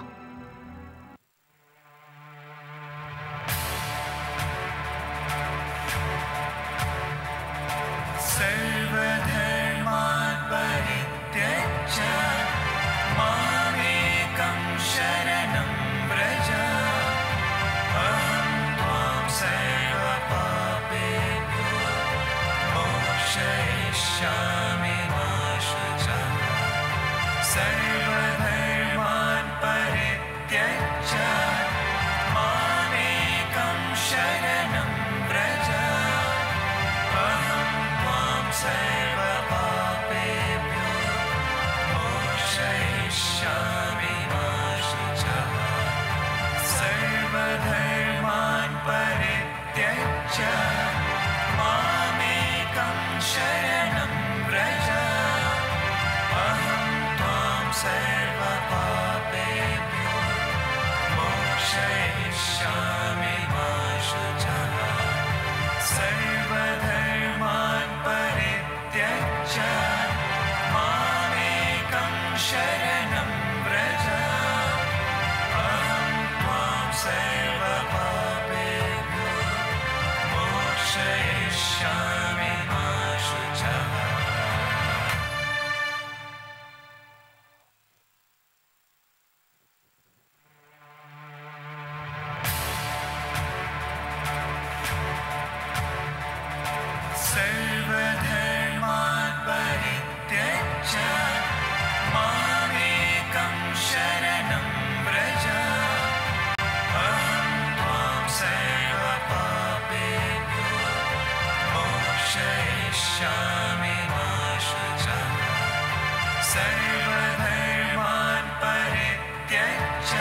सर्वधर्मान् परित्यज्य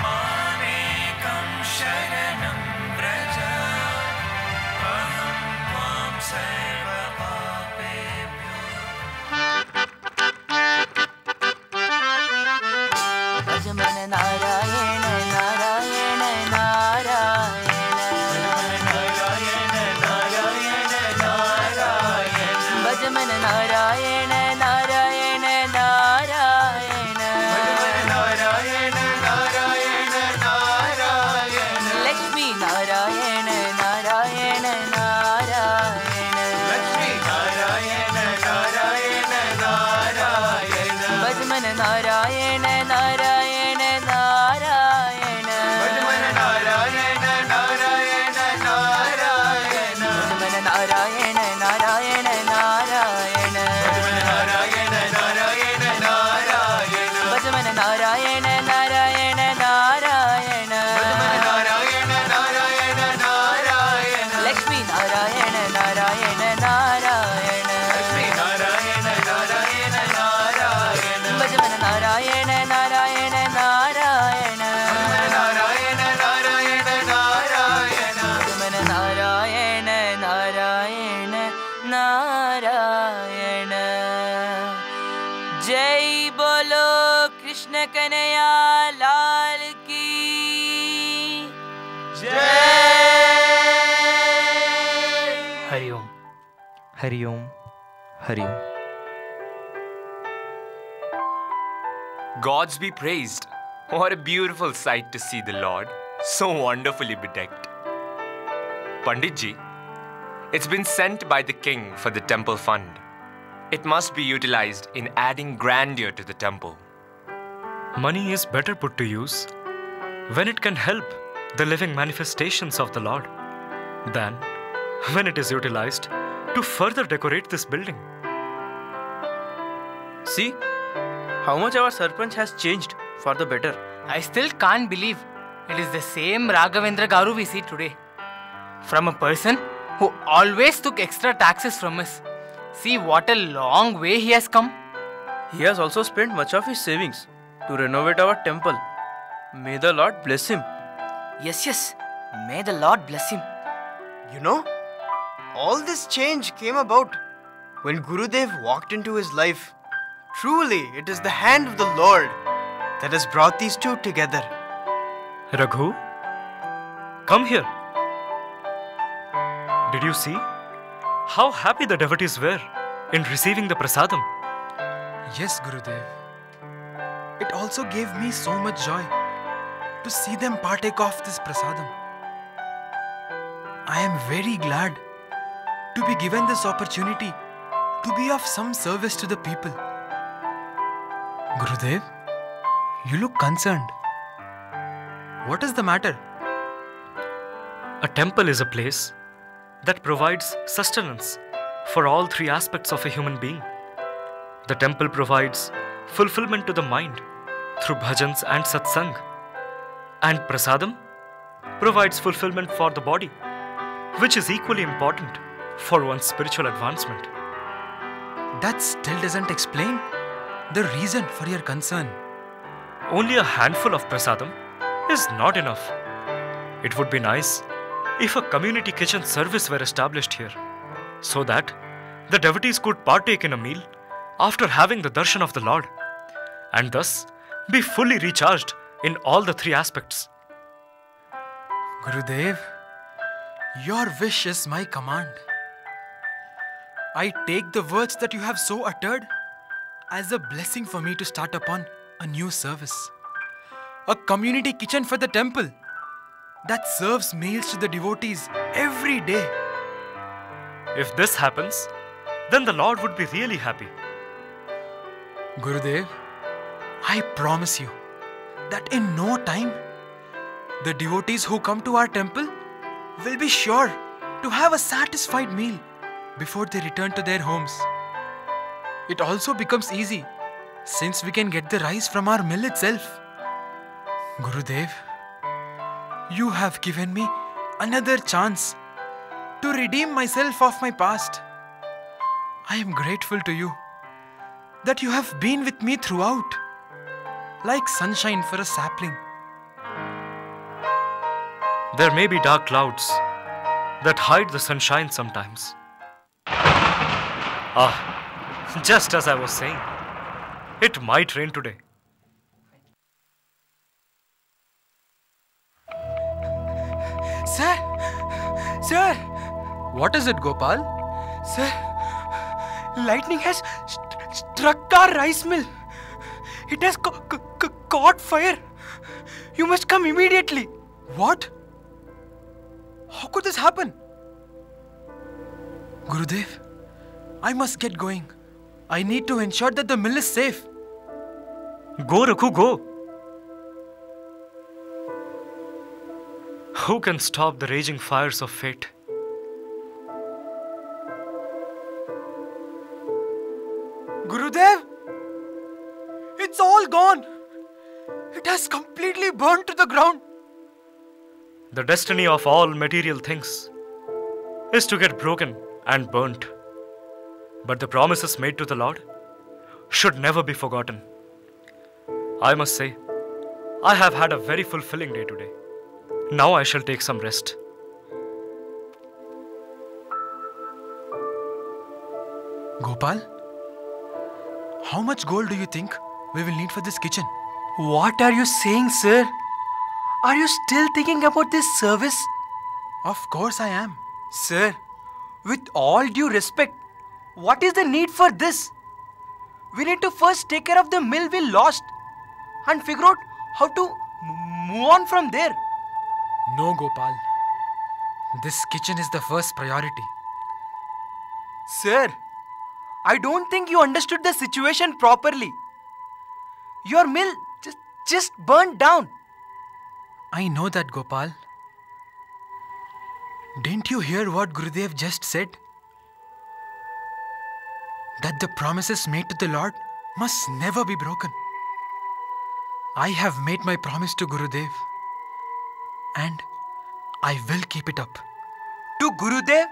मामेकं शरणं व्रज अहं त्वां सर्वपापेभ्यो भज मन नारायण नारायण नारायण नारायण नारायण नारायण भज मन नारायण नारायण नारायण नारायण नारायण नारायण लक्ष्मी नारायण नारायण नारायण लक्ष्मी नारायण नारायण नारायण भज मन नारायण नारायण नारायण भज मन नारायण नारायण नारायण भज मन नारायण नारायण नारायण भज मन नारायण नारायण नारायण भज मन नारायण नारायण नारायण लक्ष्मी नारायण नारायण नारायण लक्ष्मी नारायण नारायण नारायण भज मन नारायण नारायण नारायण नारायण नारायण नारायण भज मन नारायण नारायण नारायण जय बोलो कृष्ण कन्हैया लाल की जय। Hariom Hariom Hariom. Gods be praised. What a beautiful sight to see the Lord, so wonderfully bedecked. Pandit ji, it's been sent by the king for the temple fund. It must be utilized in adding grandeur to the temple. Money is better put to use when it can help the living manifestations of the Lord than when it is utilized to further decorate this building. See how much our Sarpanch has changed for the better. I still can't believe it is the same Raghavendra Garu we see today. From a person who always took extra taxes from us. See what a long way he has come. He has also spent much of his savings to renovate our temple. May the Lord bless him. Yes. May the Lord bless him. You know, all this change came about when Gurudev walked into his life. Truly, it is the hand of the Lord that has brought these two together. Raghu, come here. Did you see how happy the devotees were in receiving the prasadam? Yes, Gurudev. It also gave me so much joy to see them partake of this prasadam. I am very glad to be given this opportunity to be of some service to the people. Gurudev, you look concerned. What is the matter? A temple is a place that provides sustenance for all three aspects of a human being. The temple provides fulfillment to the mind through bhajans and satsang, and prasadam provides fulfillment for the body, which is equally important for one's spiritual advancement. That still doesn't explain the reason for your concern. Only a handful of prasadam is not enough. It would be nice if a community kitchen service were established here, so that the devotees could partake in a meal after having the darshan of the Lord, and thus be fully recharged in all the three aspects. Gurudev, your wish is my command. I take the words that you have so uttered as a blessing for me to start upon a new service. A community kitchen for the temple that serves meals to the devotees every day. If this happens, then the Lord would be really happy. Gurudev, I promise you that in no time, the devotees who come to our temple will be sure to have a satisfied meal before they return to their homes. It also becomes easy since we can get the rice from our mill itself. Gurudev, you have given me another chance to redeem myself of my past. I am grateful to you that you have been with me throughout, like sunshine for a sapling. There may be dark clouds that hide the sunshine sometimes. Just as I was saying, it might rain today. Sir! Sir! What is it, Gopal? Sir, lightning has struck our rice mill. It has caught fire. You must come immediately. What? How could this happen? Gurudev, I must get going. I need to ensure that the mill is safe. Go, Rakhu, go. Who can stop the raging fires of fate? Gurudev, it's all gone. It has completely burned to the ground. The destiny of all material things is to get broken and burnt. But the promises made to the Lord should never be forgotten. I must say, I have had a very fulfilling day today. Now I shall take some rest. Gopal, how much gold do you think we will need for this kitchen? What are you saying, sir? Are you still thinking about this service? Of course I am. Sir, with all due respect, what is the need for this? We need to first take care of the mill we lost and figure out how to move on from there. No, Gopal. This kitchen is the first priority. Sir, I don't think you understood the situation properly. Your mill just burned down. I know that, Gopal. Didn't you hear what Gurudev just said? That the promises made to the Lord must never be broken. I have made my promise to Gurudev, and I will keep it up. To Gurudev?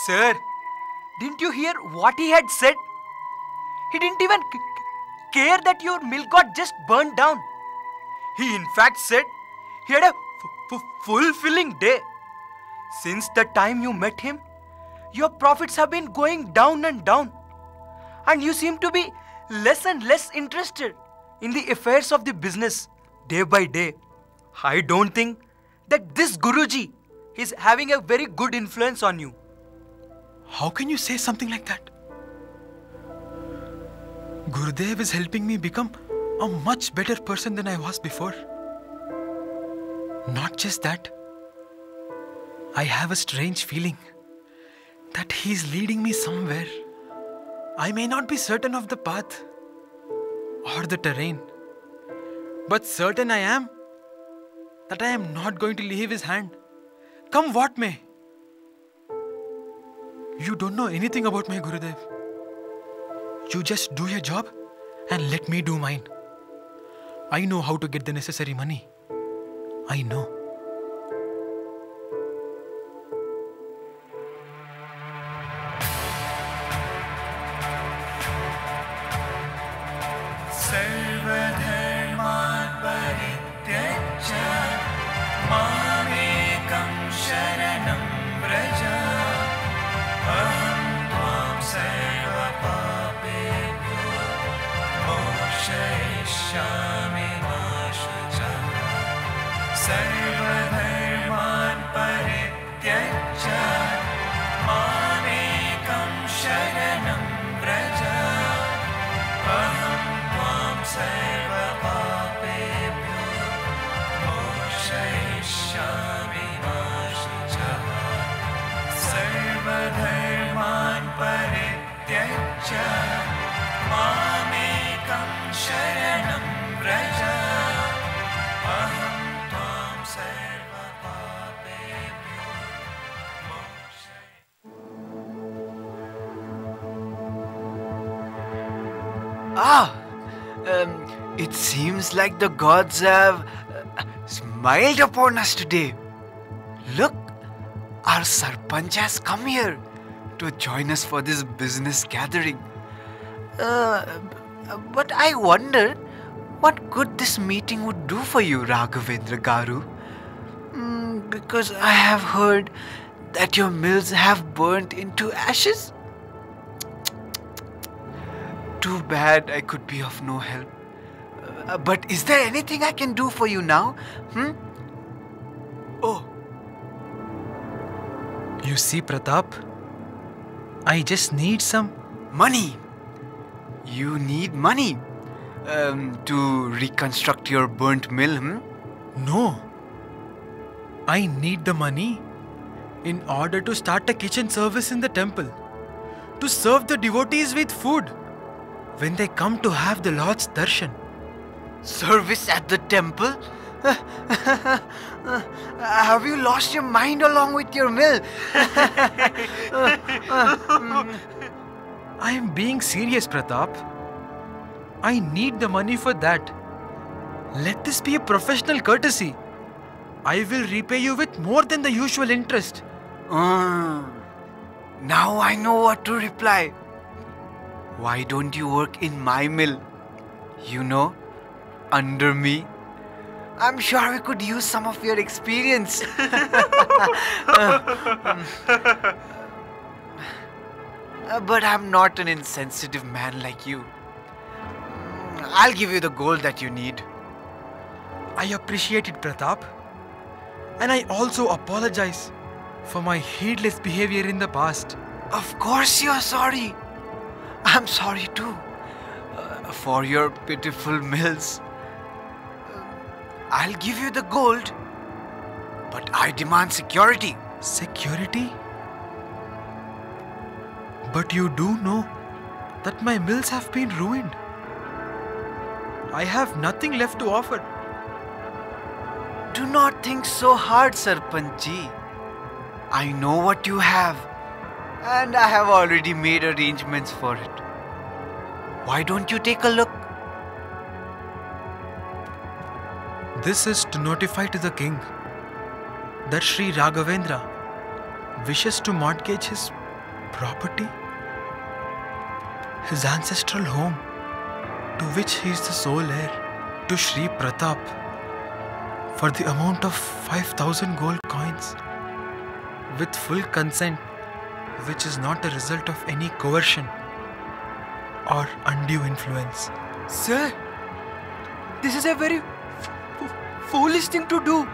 Sir, didn't you hear what he had said? He didn't even care that your mill got just burned down. He in fact said he had a fulfilling day. Since the time you met him, your profits have been going down and down. And you seem to be less and less interested in the affairs of the business day by day. I don't think that this Guruji is having a very good influence on you. How can you say something like that? Gurudev is helping me become a much better person than I was before. Not just that, I have a strange feeling that he is leading me somewhere. I may not be certain of the path or the terrain, but certain I am that I am not going to leave his hand, come what may. You don't know anything about my Gurudev. You just do your job and let me do mine. I know how to get the necessary money. I know. सर्वधर्मान् परित्यज्य मामेकं शरणं व्रज अहं त्वां सर्वपापेभ्यो मोक्षयिष्यामि मा शुचः सर्वधर्मान् परित्यज्य मामेकं शरणं व्रज अहं त्वां सर्वपापेभ्यो मोक्षयिष्यामि मा शुचः सर्वधर्मान् परित्यज्य मामेकं शरणं व्रज अहं त्वां सर्वपापेभ्यो It seems like the gods have smiled upon us today. Look, our Sarpanch has come here to join us for this business gathering. But I wonder what good this meeting would do for you, Raghavendra Garu. Because I have heard that your mills have burnt into ashes. Too bad I could be of no help. But is there anything I can do for you now? Oh. You see, Pratap, I just need some money. You need money to reconstruct your burnt mill, No. I need the money in order to start a kitchen service in the temple, to serve the devotees with food when they come to have the Lord's darshan. Service at the temple? Have you lost your mind along with your mill? I am being serious, Pratap. I need the money for that. Let this be a professional courtesy. I will repay you with more than the usual interest. Now I know what to reply. Why don't you work in my mill? You know, under me. I'm sure we could use some of your experience. But I'm not an insensitive man like you. I'll give you the gold that you need. I appreciate it, Pratap. And I also apologize for my heedless behavior in the past. Of course you're sorry. I'm sorry too. For your pitiful mills. I'll give you the gold. But I demand security. Security? But you do know that my mills have been ruined. I have nothing left to offer. Do not think so hard, Sarpanchi. I know what you have, and I have already made arrangements for it. Why don't you take a look? This is to notify to the king that Sri Raghavendra wishes to mortgage his property, his ancestral home, to which he is the sole heir, to Sri Pratap, for the amount of 5,000 gold coins, with full consent, which is not a result of any coercion or undue influence. Sir, this is a very foolish thing to do.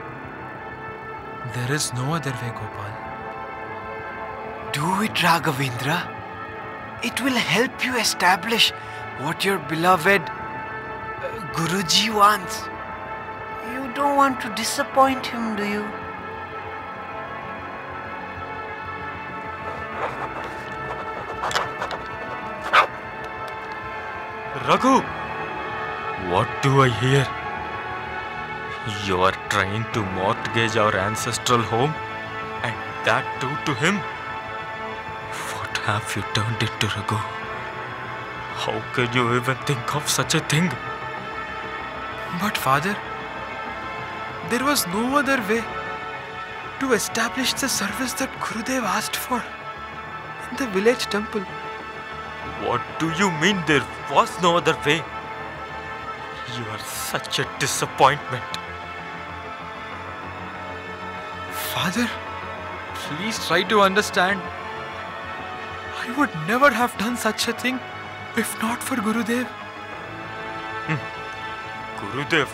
There is no other way, Gopal. Do it, Raghavendra. It will help you establish what your beloved Guruji wants. You don't want to disappoint him, do you? Raghu! What do I hear? You are trying to mortgage our ancestral home, and that too to him? What have you turned into, Raghu? How can you even think of such a thing? But father, there was no other way to establish the service that Gurudev asked for in the village temple. What do you mean there was no other way? You are such a disappointment. Father, please try to understand. I would never have done such a thing if not for Gurudev. Gurudev,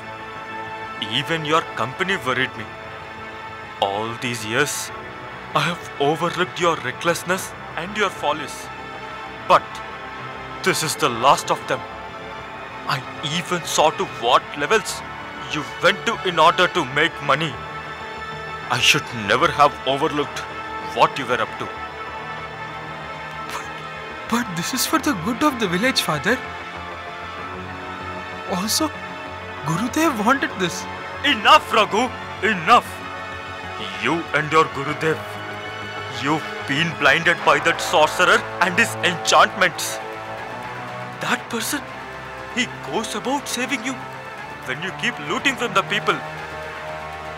even your company worried me. All these years, I have overlooked your recklessness and your follies. But this is the last of them. I even saw to what levels you went to in order to make money. I should never have overlooked what you were up to. But this is for the good of the village, father. Also, Gurudev wanted this. Enough, Raghu! Enough! You and your Gurudev, you've been blinded by that sorcerer and his enchantments. That person, he goes about saving you when you keep looting from the people.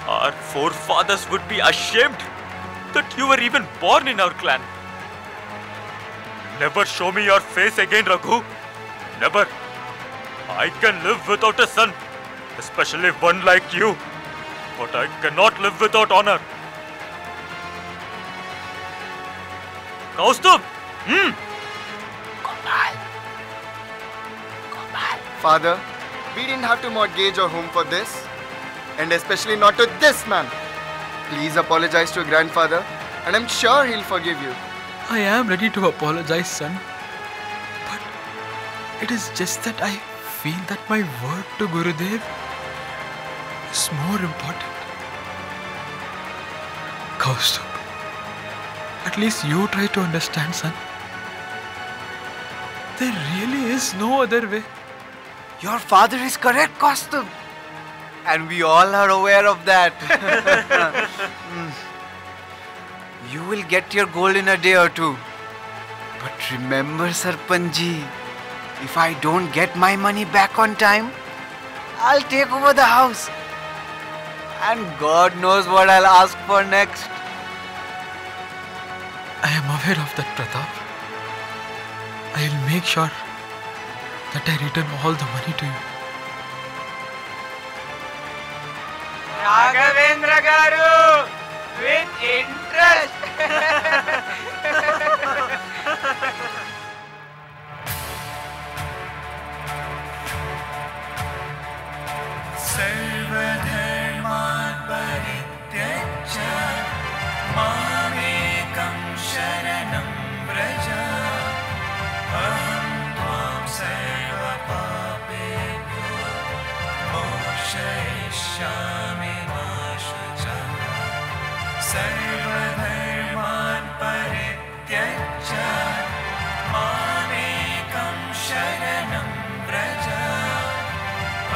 Our forefathers would be ashamed that you were even born in our clan. Never show me your face again, Raghu. Never. I can live without a son, especially one like you. But I cannot live without honor. Kaustubh! Father, we didn't have to mortgage our home for this. And especially not to this man. Please apologize to your grandfather, and I'm sure he'll forgive you. I am ready to apologize, son. But it is just that I feel that my word to Gurudev is more important. Kaustubh, at least you try to understand, son. There really is no other way. Your father is correct, Kaustubh. And we all are aware of that. You will get your gold in a day or two. But remember, Sarpanji, if I don't get my money back on time, I'll take over the house. And God knows what I'll ask for next. I am aware of that, Pratap. I'll make sure that I return all the money to you. Raghavendra Garu with interest. सर्वधर्मान् परित्यज्य मामेकं शरणं व्रज अहं त्वां सर्वपापेभ्यो मोक्षयिष्यामि मा शुचः सर्वधर्मान् परित्यज्य मामेकं शरणं व्रज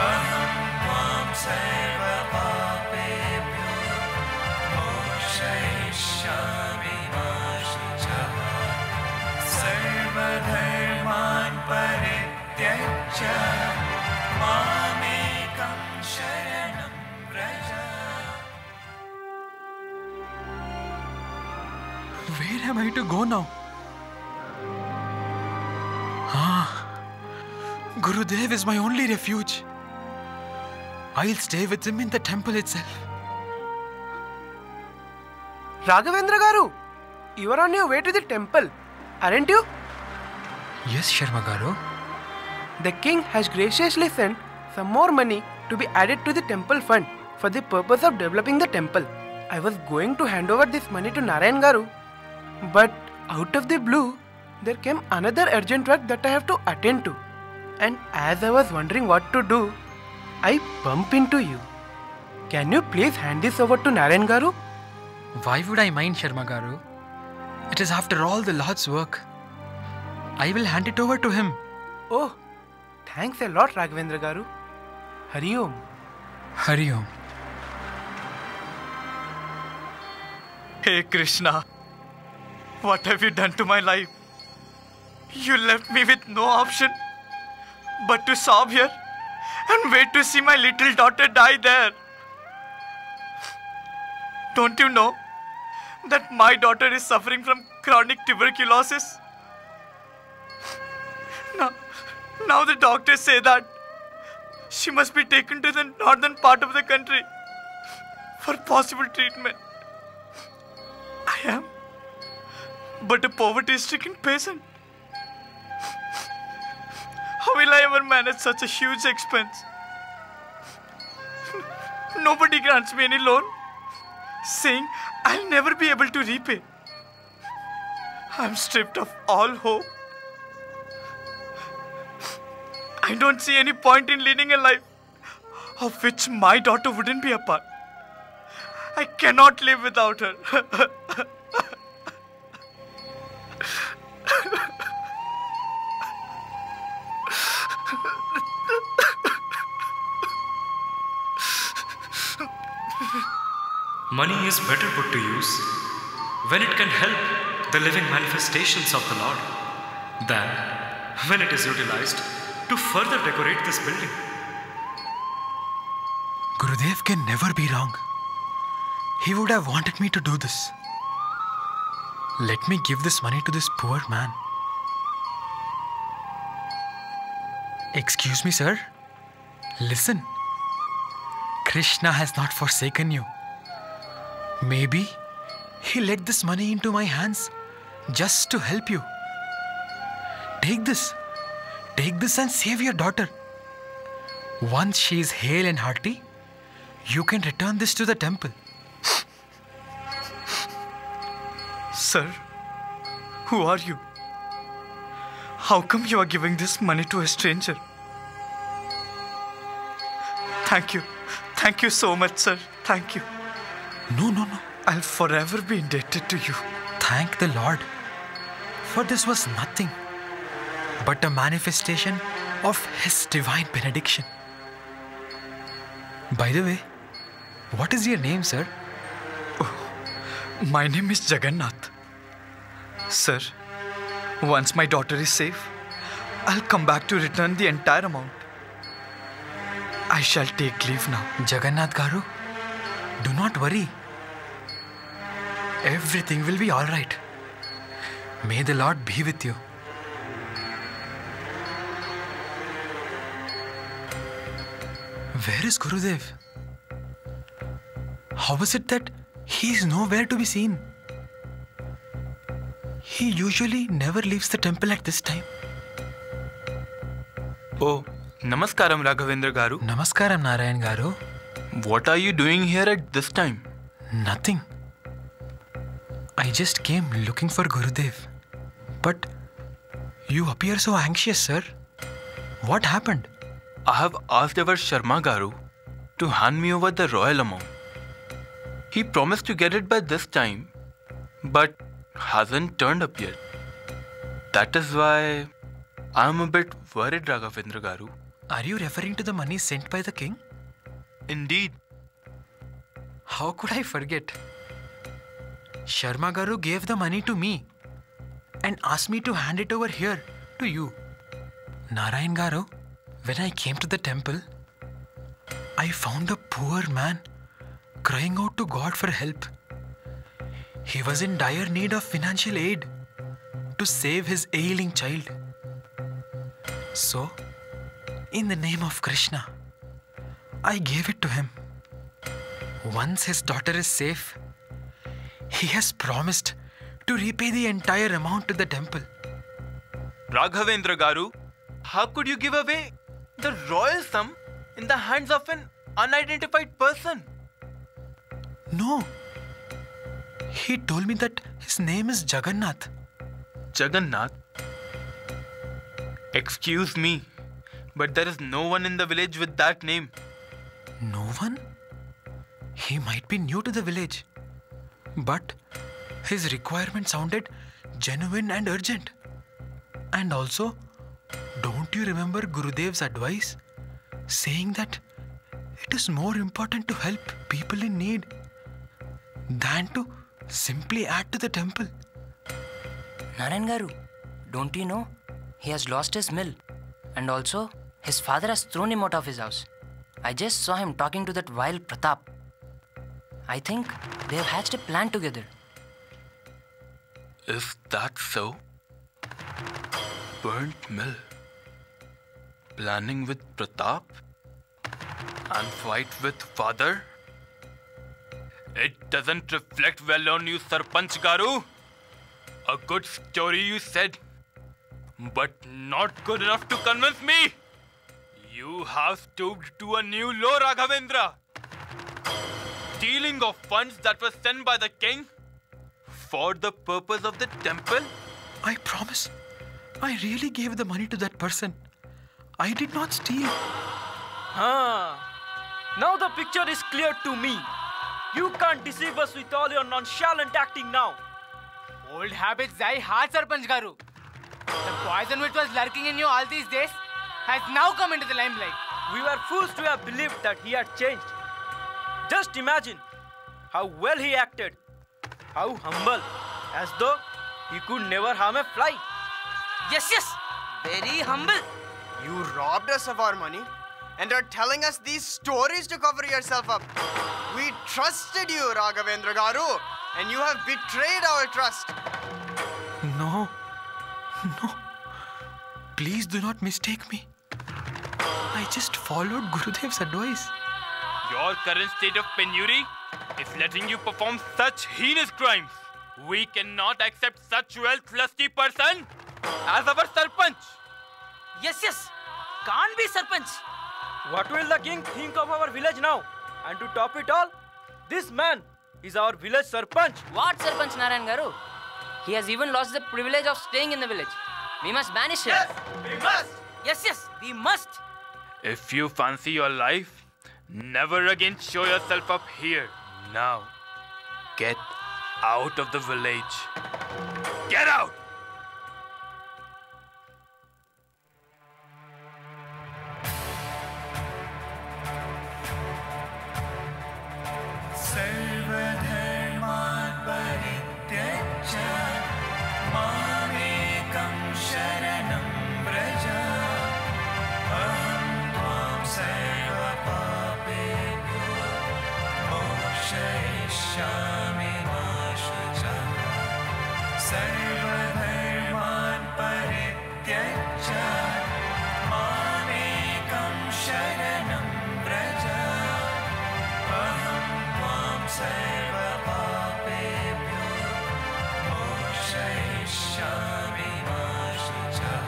अहं त्वां सर्वपापेभ्यो मोक्षयिष्यामि मा शुचः सर्वधर्मान् परित्यज्य मामेकं शरणं Vraj. Where am I to go now? Gurudev is my only refuge. I'll stay with him in the temple itself. Raghavendra Garu, you are on your way to the temple, aren't you? Yes, Sharma Garu. The king has graciously sent some more money to be added to the temple fund for the purpose of developing the temple. I was going to hand over this money to Narayan Garu, but out of the blue, there came another urgent work that I have to attend to. And as I was wondering what to do, I bump into you. Can you please hand this over to Narayan Garu? Why would I mind, Sharma Garu? It is after all the Lord's work. I will hand it over to him. Oh, thanks a lot, Raghavendra Garu. Hari Om. Hari Om. Hey Krishna, what have you done to my life? You left me with no option but to sob here and wait to see my little daughter die there. Don't you know that my daughter is suffering from chronic tuberculosis? Now the doctors say that she must be taken to the northern part of the country for possible treatment. I am but a poverty-stricken peasant. How will I ever manage such a huge expense? Nobody grants me any loan, saying I'll never be able to repay. I'm stripped of all hope. I don't see any point in leading a life of which my daughter wouldn't be a part. I cannot live without her. Money is better put to use when it can help the living manifestations of the Lord than when it is utilized to further decorate this building. Gurudev can never be wrong. He would have wanted me to do this. Let me give this money to this poor man. Excuse me, sir. Listen. Krishna has not forsaken you. Maybe he let this money into my hands just to help you. Take this. Take this and save your daughter. Once she is hale and hearty, you can return this to the temple. Sir, who are you? How come you are giving this money to a stranger? Thank you. Thank you so much, sir. Thank you. No. I'll forever be indebted to you. Thank the Lord. For this was nothing but a manifestation of His divine benediction. By the way, what is your name, sir? My name is Jagannath. Sir, once my daughter is safe, I'll come back to return the entire amount. I shall take leave now. Jagannath Garu, do not worry. Everything will be all right. May the Lord be with you. Where is Gurudev? How is it that he is nowhere to be seen? He usually never leaves the temple at this time. Oh, Namaskaram Raghavendra Garu. Namaskaram Narayan Garu. What are you doing here at this time? Nothing. I just came looking for Gurudev. But you appear so anxious, sir. What happened? I have asked our Sharma Garu to hand me over the royal amount. He promised to get it by this time, but hasn't turned up yet. That is why I am a bit worried, Raghavendra Garu. Are you referring to the money sent by the king? Indeed. How could I forget? Sharma Garu gave the money to me and asked me to hand it over here to you. Narayan Garu, when I came to the temple, I found a poor man crying out to God for help. He was in dire need of financial aid to save his ailing child. So, in the name of Krishna, I gave it to him. Once his daughter is safe, he has promised to repay the entire amount to the temple. Raghavendra Garu, how could you give away the royal sum in the hands of an unidentified person? No. He told me that his name is Jagannath. Jagannath? Excuse me, but there is no one in the village with that name. No one? He might be new to the village. But his requirement sounded genuine and urgent. And also, don't you remember Gurudev's advice saying that it is more important to help people in need than to simply add to the temple? Narayan Garu, don't you know? He has lost his mill. And also, his father has thrown him out of his house. I just saw him talking to that vile Pratap. I think they have hatched a plan together. Is that so? Burnt mill. Planning with Pratap? And fight with father? It doesn't reflect well on you, Sarpanch Garu. A good story, you said, but not good enough to convince me. You have stooped to a new low, Raghavendra. Stealing of funds that were sent by the king for the purpose of the temple? I promise. I really gave the money to that person. I did not steal. Now the picture is clear to me. You can't deceive us with all your nonchalant acting now. Old habits die hard, Sarpanch Garu. The poison which was lurking in you all these days has now come into the limelight. We were fools to have believed that he had changed. Just imagine how well he acted. How humble. As though he could never harm a fly. Yes. Very humble. You robbed us of our money and are telling us these stories to cover yourself up. We trusted you, Raghavendra Garu, and you have betrayed our trust. No. Please do not mistake me. I just followed Gurudev's advice. Your current state of penury is letting you perform such heinous crimes. We cannot accept such wealth-lusty person as our Sarpanch. Yes. Can't be Sarpanch. What will the king think of our village now? And to top it all, this man is our village Sarpanch. What Sarpanch, Narayan Garu? He has even lost the privilege of staying in the village. We must banish him. Yes, we must. Yes, we must. If you fancy your life, never again show yourself up here. Now, get out of the village. Get out! सर्वधर्मान् परित्यज्य मामेकं शरणं व्रज अहं त्वां सर्वपापेभ्यो मोक्षयिष्यामि मा शुचः सर्वधर्मान् परित्यज्य मामेकं शरणं व्रज अहं त्वां सर्वपापेभ्यो मोक्षयिष्यामि मा शुचः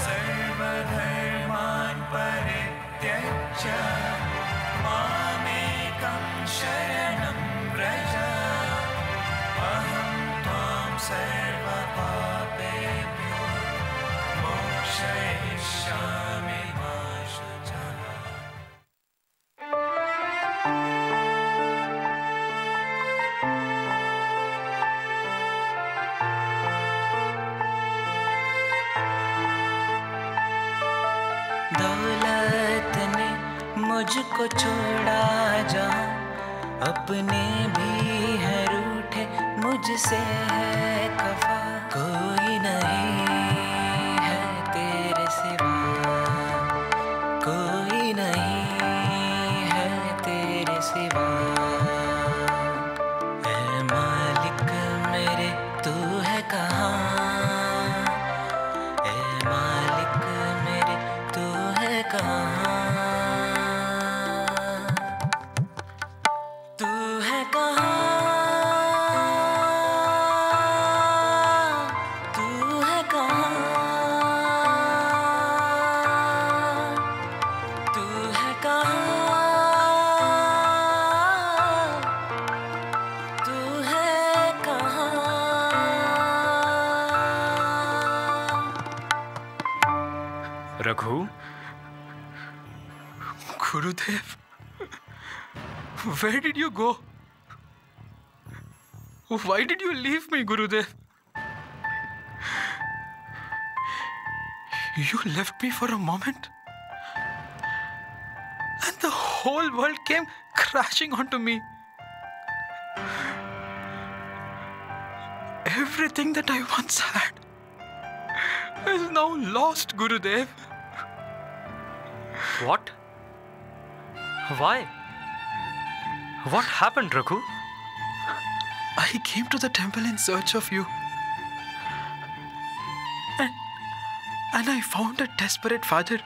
सर्वधर्मान् परित्यज्य मामेकं शरणं व्रज अहं त्वां सर्वपापेभ्यो मोक्षयिष्यामि मा शुचः दौलत ने मुझको छोड़ा जहाँ अपने भी है रूठे मुझसे है खफा कोई नहीं है तेरे सिवा कोई नहीं है तेरे सिवा ऐ मालिक मेरे तू है कहाँ ऐ मालिक मेरे तू है कहाँ तू है कहाँ तू है कहाँ तू है कहाँ तू है कहाँ Raghu? Gurudev, where did you go? Why did you leave me, Gurudev? You left me for a moment, and the whole world came crashing onto me. Everything that I once had is now lost, Gurudev. What? Why? What happened, Raghu? I came to the temple in search of you. And I found a desperate father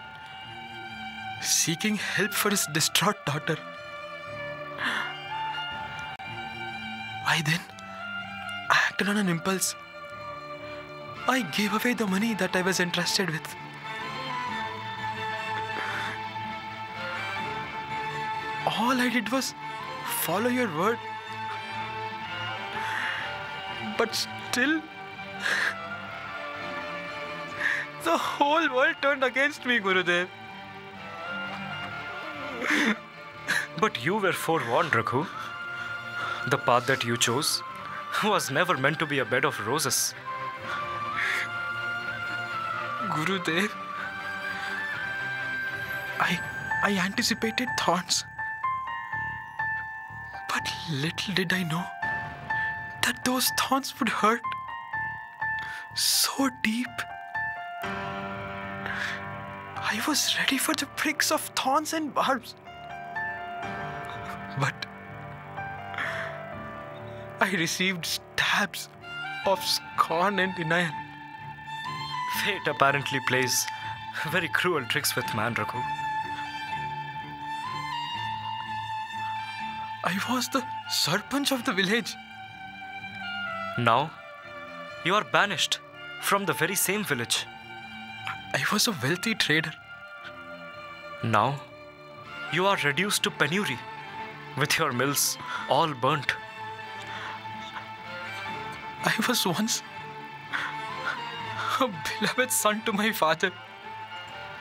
seeking help for his distraught daughter. I then acted on an impulse. I gave away the money that I was entrusted with. All I did was follow your word. But still, the whole world turned against me, Gurudev. But you were forewarned, Raghu. The path that you chose was never meant to be a bed of roses. Gurudev, I anticipated thorns. But little did I know that those thorns would hurt so deep. I was ready for the pricks of thorns and barbs. But I received stabs of scorn and denial. Fate apparently plays very cruel tricks with man, Raghu. I was the Sarpanch of the village. Now, you are banished from the very same village. I was a wealthy trader. Now, you are reduced to penury, with your mills all burnt. I was once a beloved son to my father.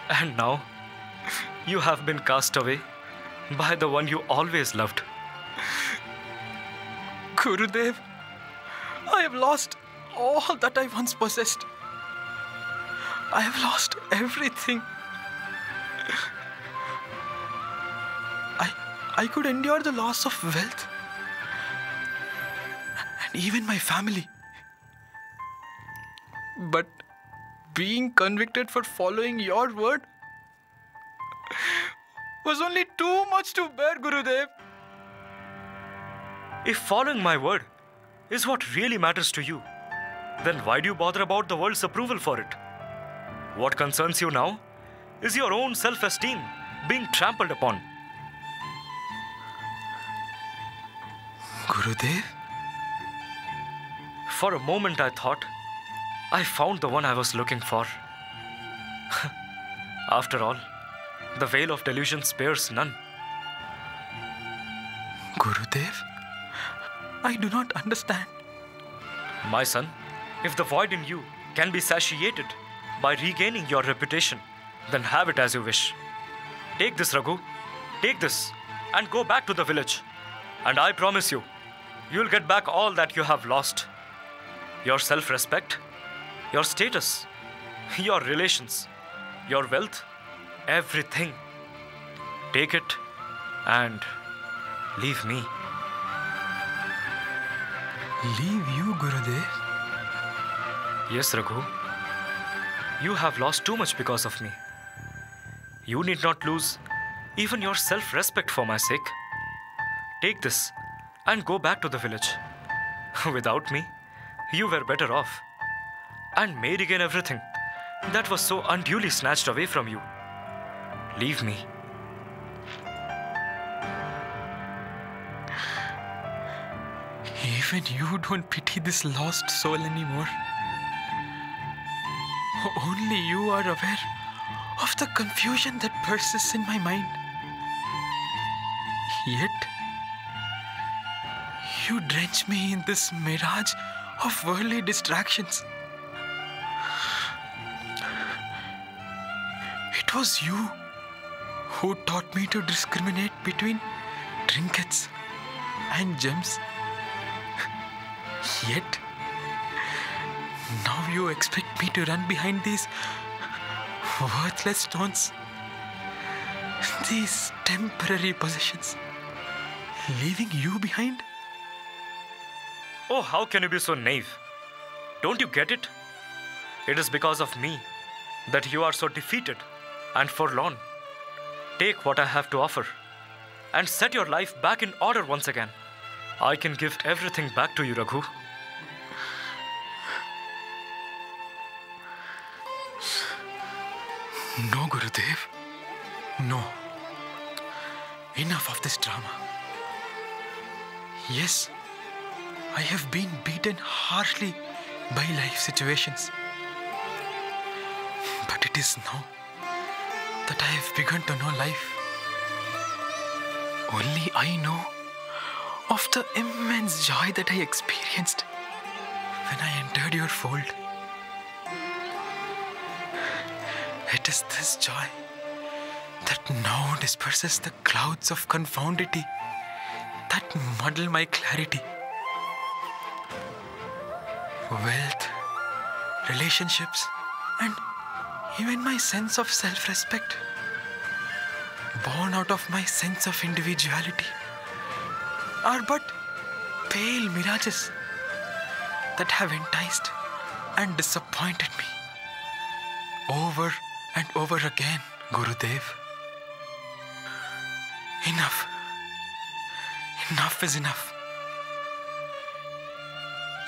And now, you have been cast away by the one you always loved. Gurudev, I have lost all that I once possessed. I have lost everything. I could endure the loss of wealth and even my family. But being convicted for following your word was only too much to bear, Gurudev. If following my word is what really matters to you, then why do you bother about the world's approval for it? What concerns you now is your own self-esteem being trampled upon. Gurudev? For a moment I thought I found the one I was looking for. After all, the veil of delusion spares none. Gurudev, I do not understand. My son, if the void in you can be satiated by regaining your reputation, then have it as you wish. Take this, Raghu. Take this and go back to the village. And I promise you, you'll get back all that you have lost. Your self-respect, your status, your relations, your wealth, everything. Take it and leave me. Leave you, Gurudev? Yes, Raghu. You have lost too much because of me. You need not lose even your self-respect for my sake. Take this and go back to the village. Without me, you were better off and may regain everything that was so unduly snatched away from you. Leave me. Even you don't pity this lost soul anymore. Only you are aware of the confusion that persists in my mind. Yet, you drench me in this mirage of worldly distractions. It was you who taught me to discriminate between trinkets and gems. Yet, now you expect me to run behind these worthless stones, these temporary possessions, leaving you behind? Oh, how can you be so naive? Don't you get it? It is because of me that you are so defeated and forlorn. Take what I have to offer and set your life back in order once again. I can give everything back to you, Raghu. No, Gurudev. No. Enough of this drama. Yes, I have been beaten harshly by life situations. But it is now that I have begun to know life. Only I know of the immense joy that I experienced when I entered your fold. It is this joy that now disperses the clouds of confoundity that muddle my clarity. Wealth, relationships, and even my sense of self-respect, born out of my sense of individuality, are but pale mirages that have enticed and disappointed me over and over again, Gurudev. Enough. Enough is enough.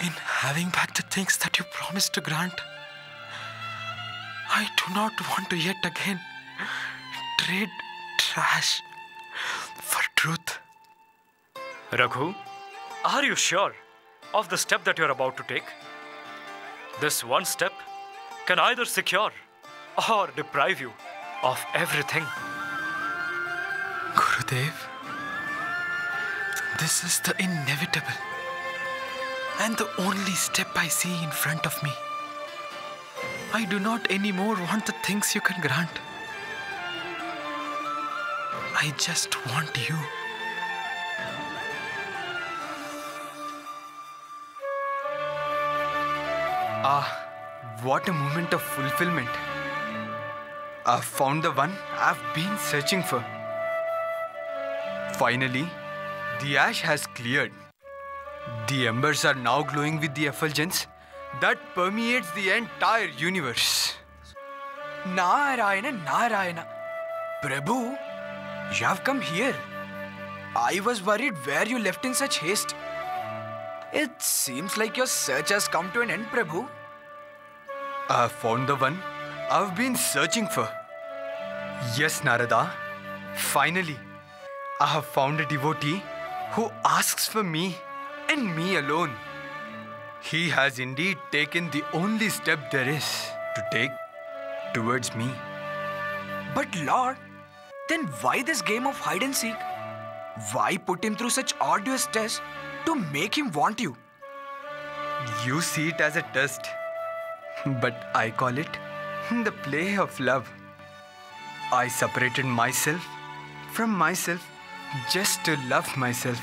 In having back the things that you promised to grant, I do not want to yet again trade trash for truth. Raghu, are you sure of the step that you're about to take? This one step can either secure or deprive you of everything. Gurudev, this is the inevitable and the only step I see in front of me. I do not anymore want the things you can grant. I just want you. Ah, what a moment of fulfillment. I've found the one I've been searching for. Finally, the ash has cleared. The embers are now glowing with the effulgence that permeates the entire universe. Narayana, Narayana. Prabhu, you have come here. I was worried where you left in such haste. It seems like your search has come to an end, Prabhu. I've found the one I've been searching for. Yes, Narada. Finally, I have found a devotee who asks for me and me alone. He has indeed taken the only step there is to take towards me. But Lord, then why this game of hide and seek? Why put him through such arduous tests to make him want you? You see it as a test, but I call it the play of love. I separated myself from myself just to love myself.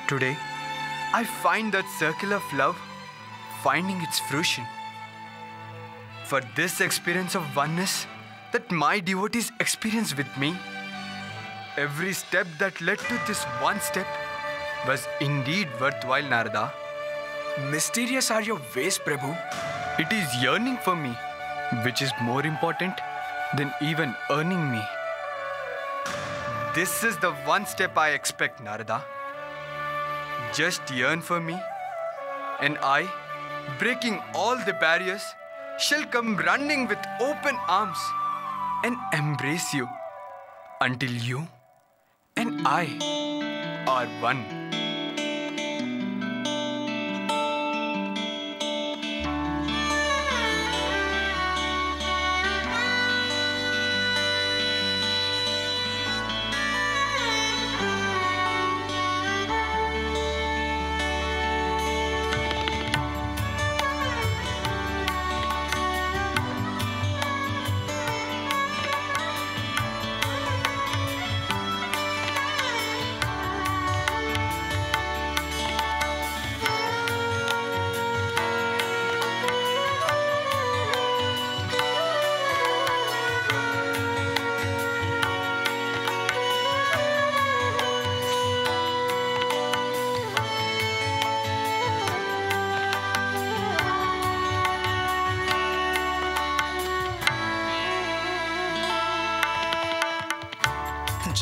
Today, I find that circle of love finding its fruition. For this experience of oneness that my devotees experience with me, every step that led to this one step was indeed worthwhile, Narada. Mysterious are your ways, Prabhu. It is yearning for me, which is more important than even earning me. This is the one step I expect, Narada. Just yearn for me, and I, breaking all the barriers, shall come running with open arms and embrace you until you and I are one.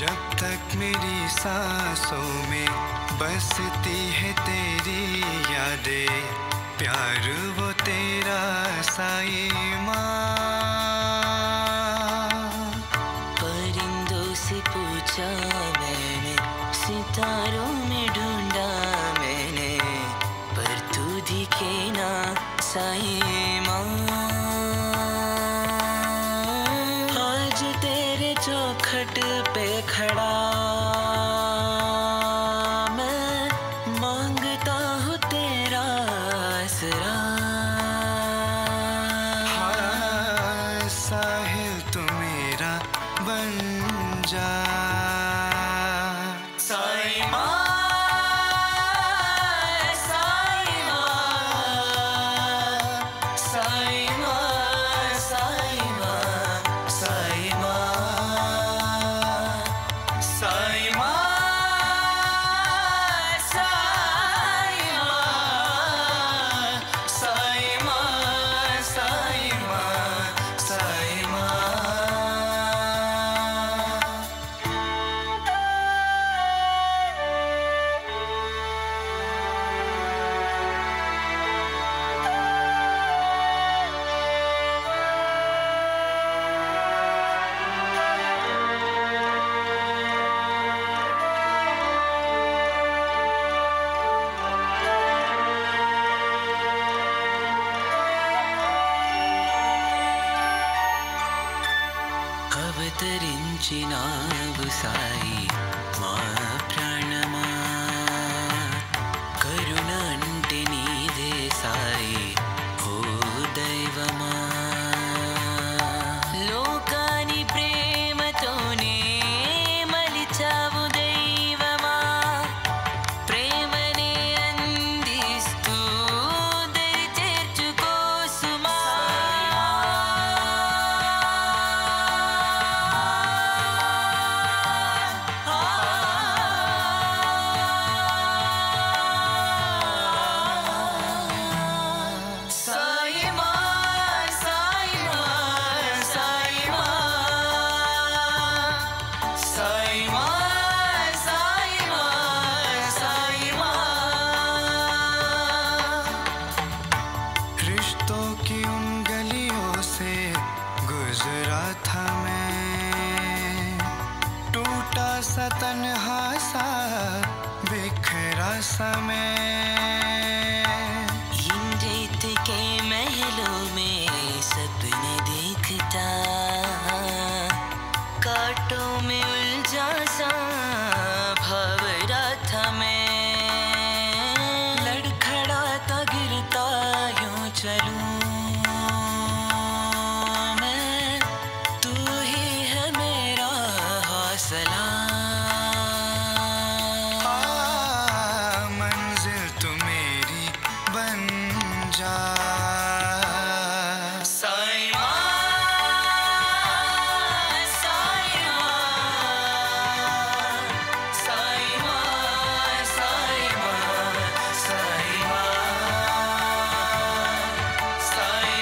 जब तक मेरी सांसों में बसती है तेरी यादें, प्यार वो तेरा साई माँ। परिंदों से पूछा मैंने, सितारों में ढूंढा मैंने, पर तू दिखे ना साई माँ। आज तेरे चौखट पे खड़ा मैं मांगता हूँ तेरा आसरा। हाँ, साहिल तू मेरा बन जा। साई माँ, साई माँ, साई माँ, साई माँ, साई అవతరించినావు సాయి మా ప్రాణమా కరుణ అంటే నీదే సాయి ఓ దైవమా లోకాని ప్రేమతోనే మలిచావు దైవమా ప్రేమనే అందిస్తూ దరి చేర్చుకో సుమా रिश्तों की उन गलियों से गुजरा था मैं टूटा सा तन्हा सा बिखरा सा मैं इंद्रित के महलों में सपने देखता कांटों में उलझा सा भंवरा था मैं लड़खड़ाता गिरता यूं चलूं मैं तू ही है मेरा हौसला मंजिल तू मेरी बन जा साई माँ साई माँ साई माँ साई माँ साई माँ साई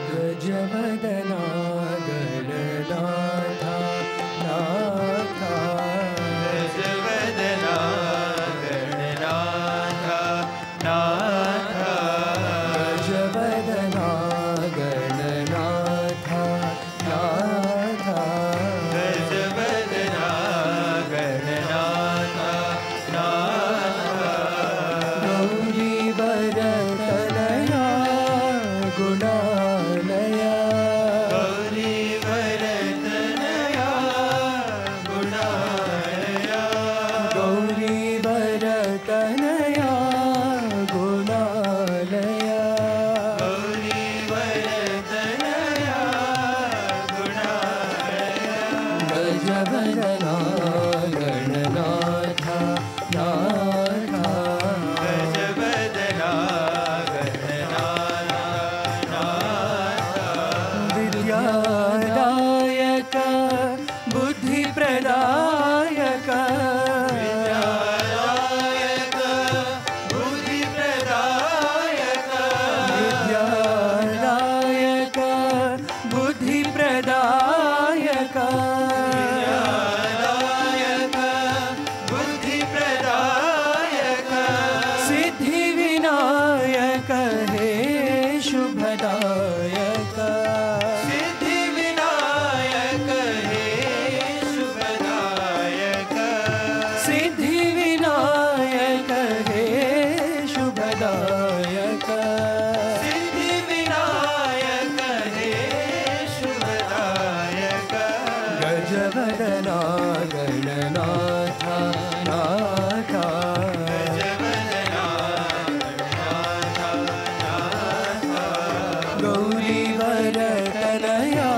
गजवदना गणनाथा नाथा गजवदना गणनाथा नाथा गजवदना गणनाथा नाथा गजवदना गणनाथा नाथा गौरी वरतनया गुणालया गौरी वरतनया गुणालया गौरी वरतनया गुणालया गौरी वरतनया गुणालया गजवदना गणनाथा नाथा गजवदना विद्यादायक बुद्धिप्रदायक विद्यादायक बुद्धिप्रदायक विद्यादायक बुद्धिप्रदायक गणनाथ नाथ गौरीवर तनया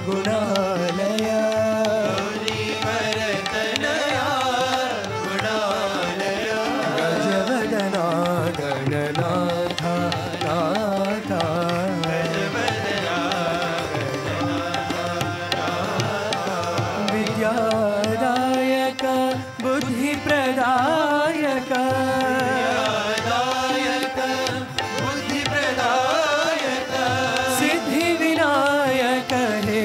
गुणालय गजवदना गणनाथ नाथ विद्यादायक बुद्धिप्रदायक सिद्धिविनायक हे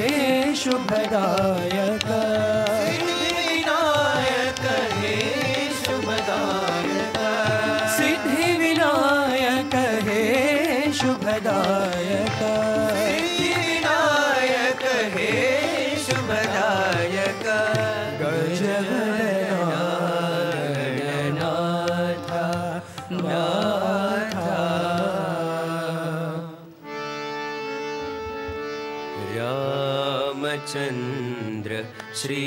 शुभदायक सिद्धिविनायक हे शुभदायक सिद्धिविनायक हे शुभदायक गजवदनाथ नाथ रामचंद्र श्री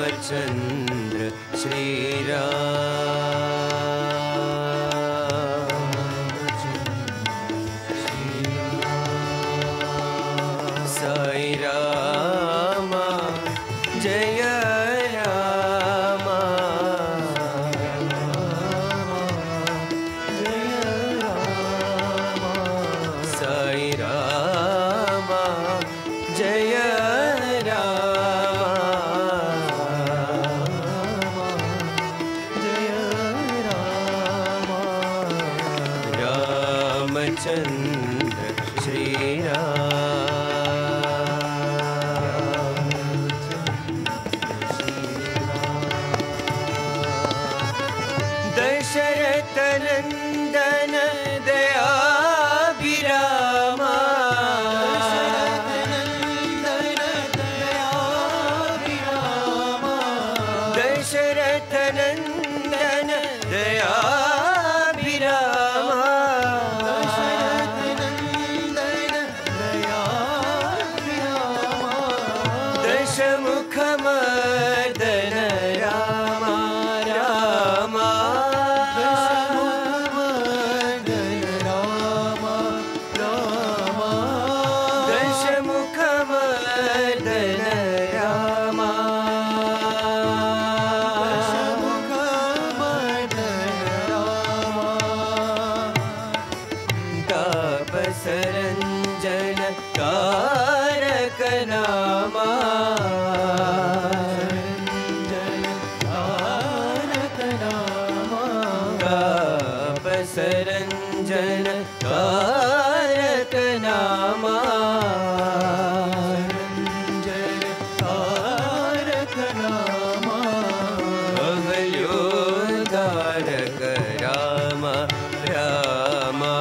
रामचंद्र श्री साई रामा जय रामा साई रामा जय रामचंद्र श्री दशरथ नंदन दयाभिरामा दशरथ नंदन दयाभिरामा दशमुख मर्दन रामा रामा दशमुख मर्दन रामा तापसरंजन कारक नामा तापसरंजन कारक नामा अहल्योद्धारक राम रामा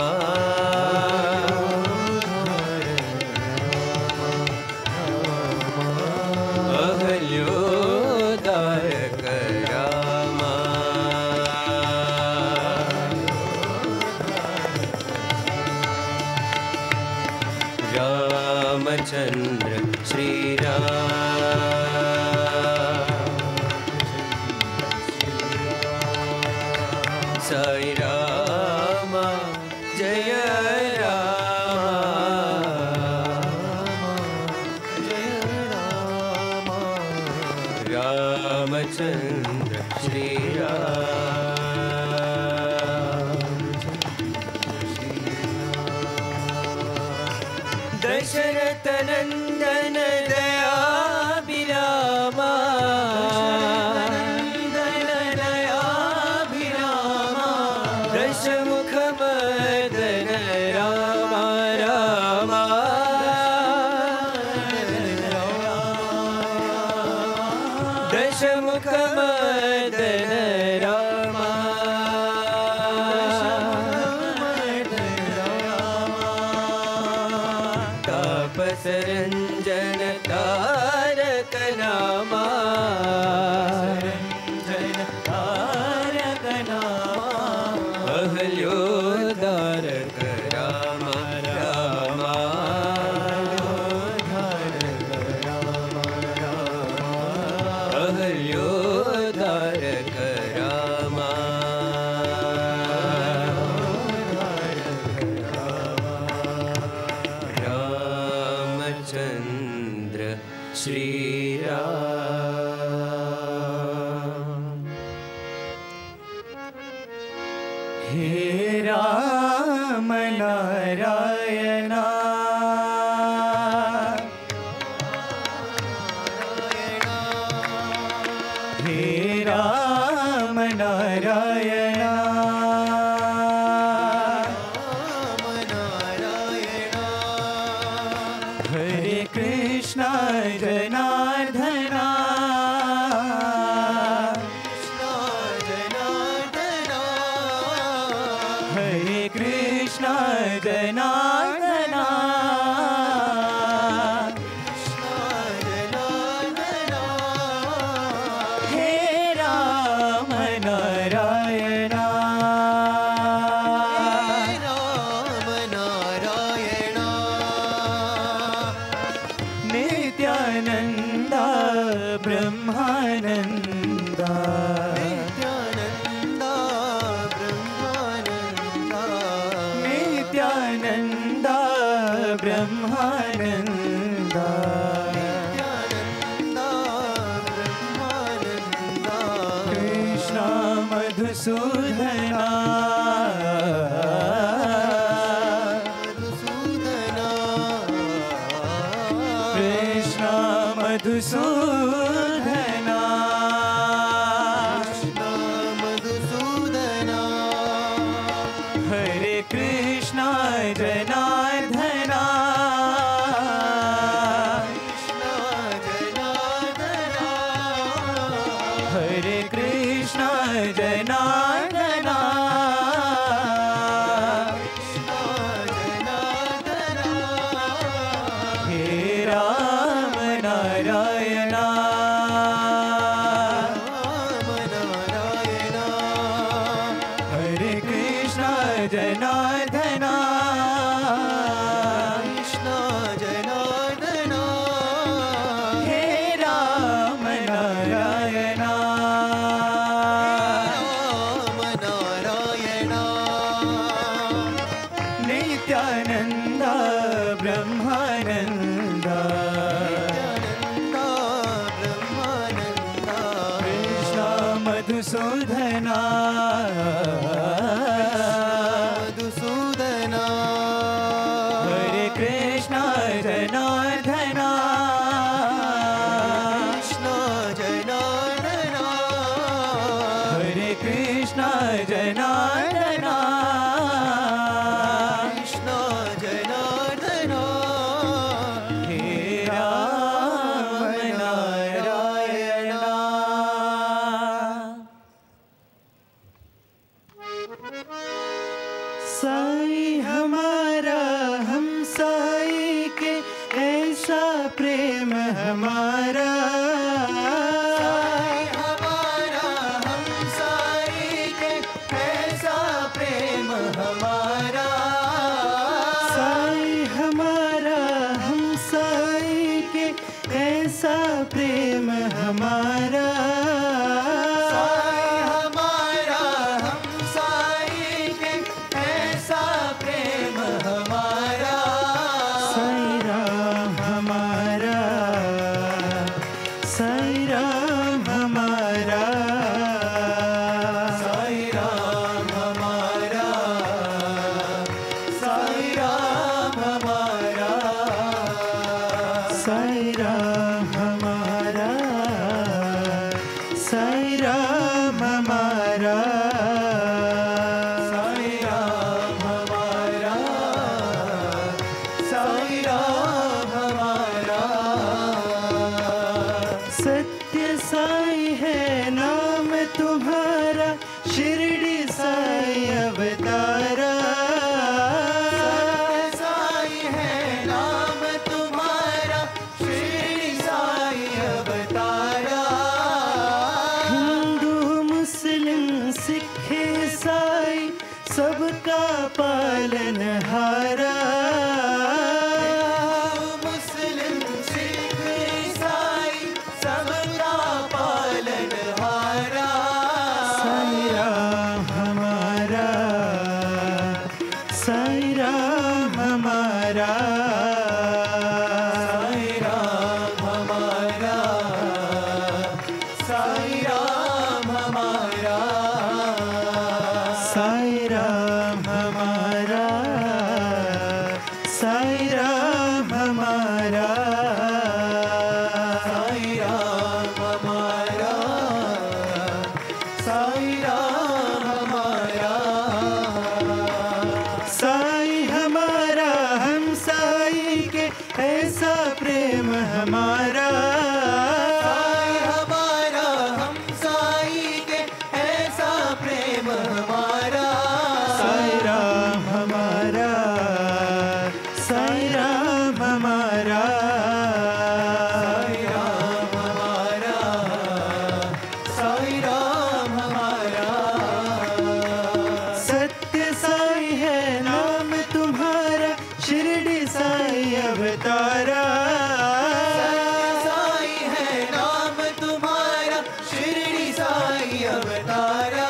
अहल्योद्धारक रामा रामचंद्र श्री साई रामा जय रामचंद्र श्री दशरथ नंदन दयाभिरामा दशमुख मर्दन रामा रामा दशमुख मर्दन रामा तापसरंजन हे राम नारायण हे राम नारायण हरे कृष्णा जनार्दना हरे कृष्णा जनार्दना हे राम नारायण नित्यानंद ब्रह्मानंद नित्यानंद ब्रह्मानंद कृष्ण मधुसूदना कृष्ण मधुसूदना हरे कृष्ण जनार्दना हरे कृष्ण जनार्दना हे राम नारायण हरे कृष्ण जनार्दना हे राम नारायण नित्यानंद ब्रह्मानंद कृष्ण मधुसूदना हरे कृष्ण जनार्दना हरे कृष्ण जनार्दना हे राम नारायण साई हमारा हम साई के ऐसा प्रेम हमारा साई हमारा हम साई के ऐसा प्रेम हमारा साई हमारा हम साई के ऐसा प्रेम हमारा साई हमारा हम साई के ऐसा प्रेम हमारा साई राम हमारा साई राम हमारा साई राम हमारा साई राम हमारा साई राम हमारा साई राम हमारा साई राम हमारा साई राम हमारा सत्य साई है नाम तुम्हारा शिरडी साई अवतारा सत्य साई है नाम तुम्हारा शिरडी साई अवतारा हिंदू मुस्लिम सिख ईसाई सबका पालनहारा मुस्लिम सिख ईसाई सबका पालनहारा साई राम हमारा, साई हमारा हम साई के ऐसा प्रेम हमारा, साई हमारा हम साई के ऐसा प्रेम हमारा, साई राम हमारा, साई राम हमारा, साई राम हमारा, साई राम हमारा, सत्य साई है नाम तुम्हारा, शिरडी साई अवतारा, साई है नाम तुम्हारा, शिरडी साई अवतारा,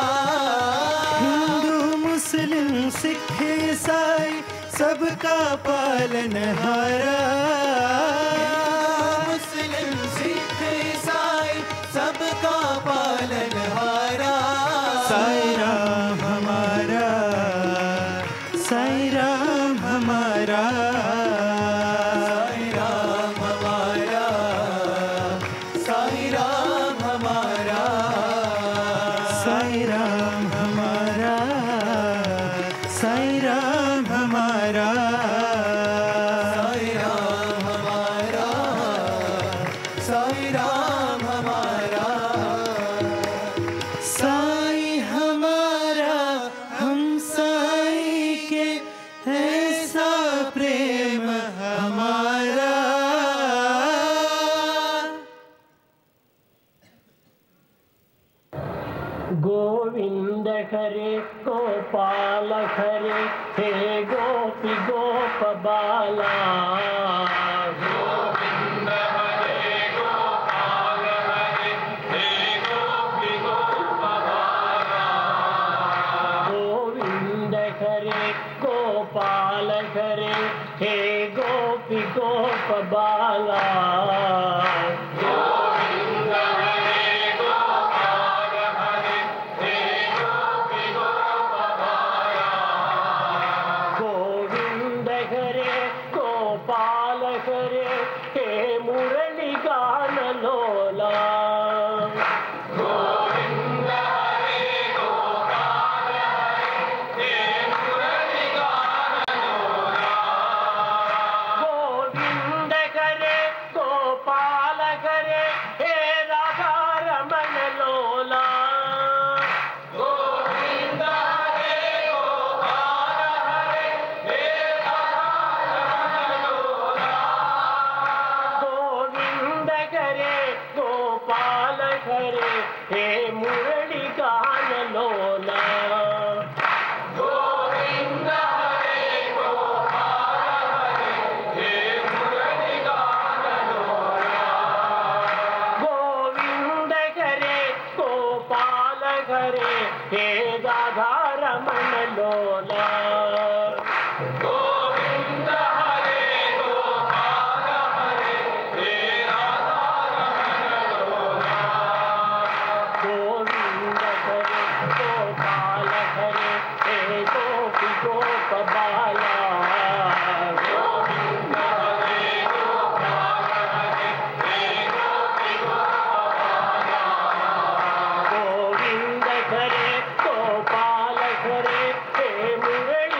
हिंदू मुस्लिम सिख ईसाई सबका पालनहारा, मुस्लिम सिख ईसाई सबका पालनहारा, साई राम हमारा, साई राम हमारा, साई राम हमारा, साई राम हमारा, साई राम हमारा, साई राम हमारा, साई राम हमारा, साई राम हमारा, साई हमारा हम साई के ऐसा प्रेम हमारा। गोविंद हरे गोपाल हरे, हे गोपी गोप बाला, गोविंद हरे गोपाल हरे, हे गोपी गोप बाला, गोविंद हरे गोपाल हरे, हे गोपी गोप बाला, गोविंद हरे गोपाल हरे, हे मुरली गान लोला, गोविंद हरे गोपाल हरे, हे मुरली गान लोला, गोविंद हरे गोपाल हरे, हे राधा रमन लोला, गोविंद हरे गोपाल हरे, हे गोविंद हरे गोपाल हरे, हे मुरली गान लोला, गोविंद हरे गोपाल हरे, हे मुरली गान लोला, गोविंद हरे गोपाल हरे, हे राधा रमन लोला, गोविंद हरे गोपाल हरे, हे राधा रमन लोला, गोविंद हरे गोपाल हरे, हे गोपी गोप बाला, गोविंद हरे गोपाल हरे, हे गोपी गोप बाला, गोविंद हरे गोपाल हरे, हे मुरली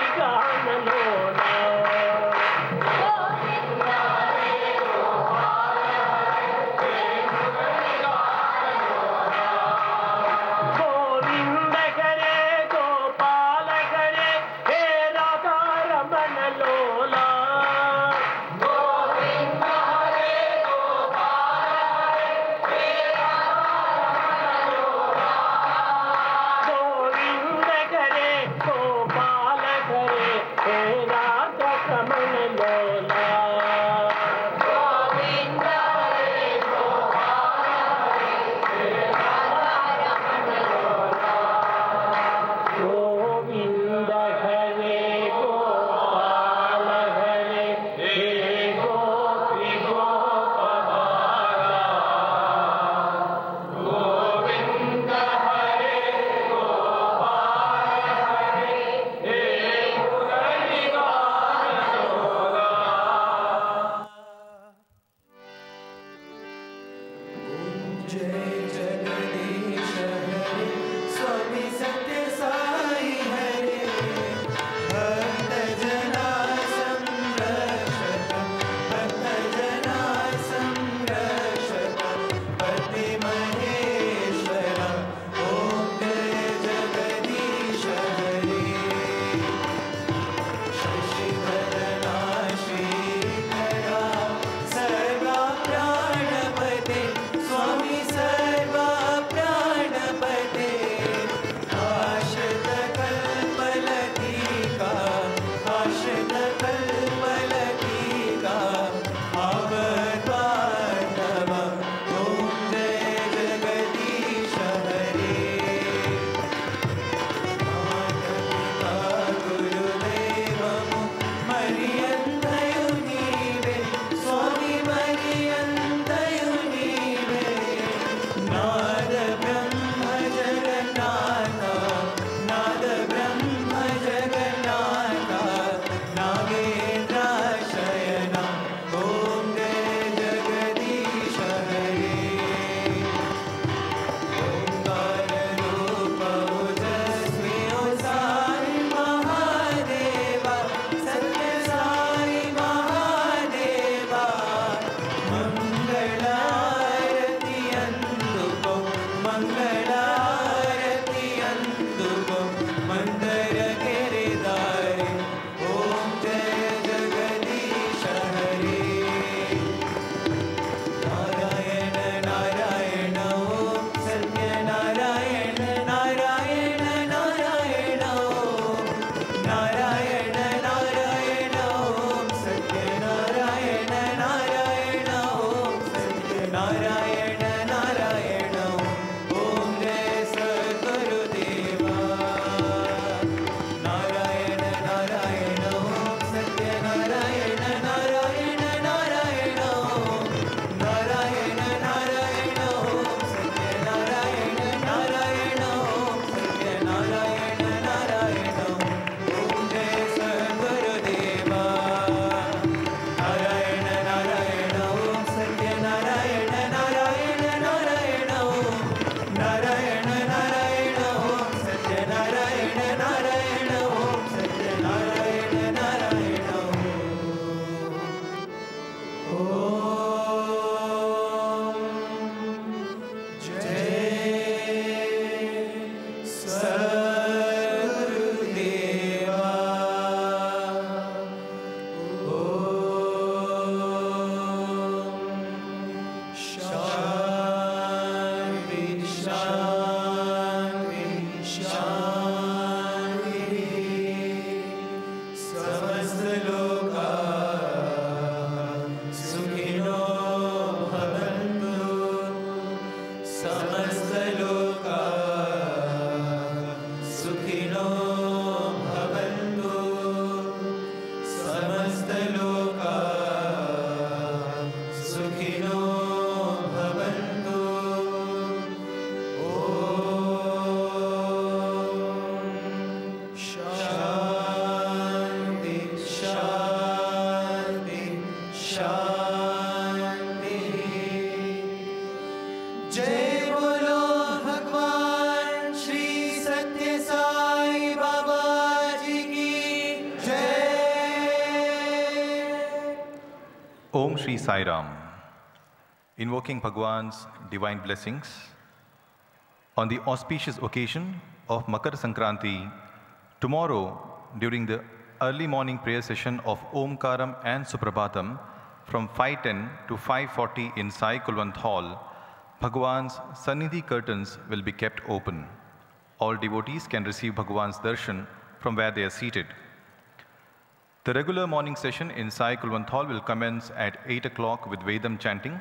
Om Shri Sai Ram. Invoking Bhagwan's divine blessings on the auspicious occasion of Makar Sankranti, tomorrow during the early morning prayer session of Omkaram and Suprabhatam from 5:10 to 5:40 in Sai Kulwant Hall, Bhagwan's Sannidhi curtains will be kept open. All devotees can receive Bhagwan's darshan from where they are seated. The regular morning session in Sai Kulwant Hall will commence at 8 o'clock with Vedam chanting.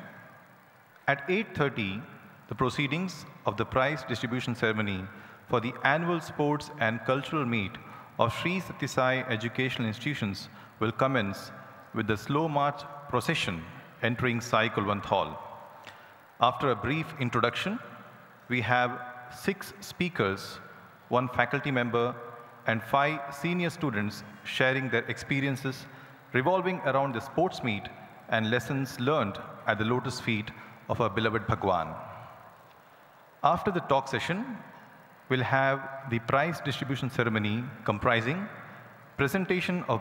At 8:30, the proceedings of the prize distribution ceremony for the annual sports and cultural meet of Sri Sathya educational institutions will commence with the slow march procession entering Sai Kulwant Hall. After a brief introduction, we have 6 speakers, 1 faculty member, and 5 senior students sharing their experiences revolving around the sports meet and lessons learned at the lotus feet of our beloved Bhagwan. After the talk session, we'll have the prize distribution ceremony comprising presentation of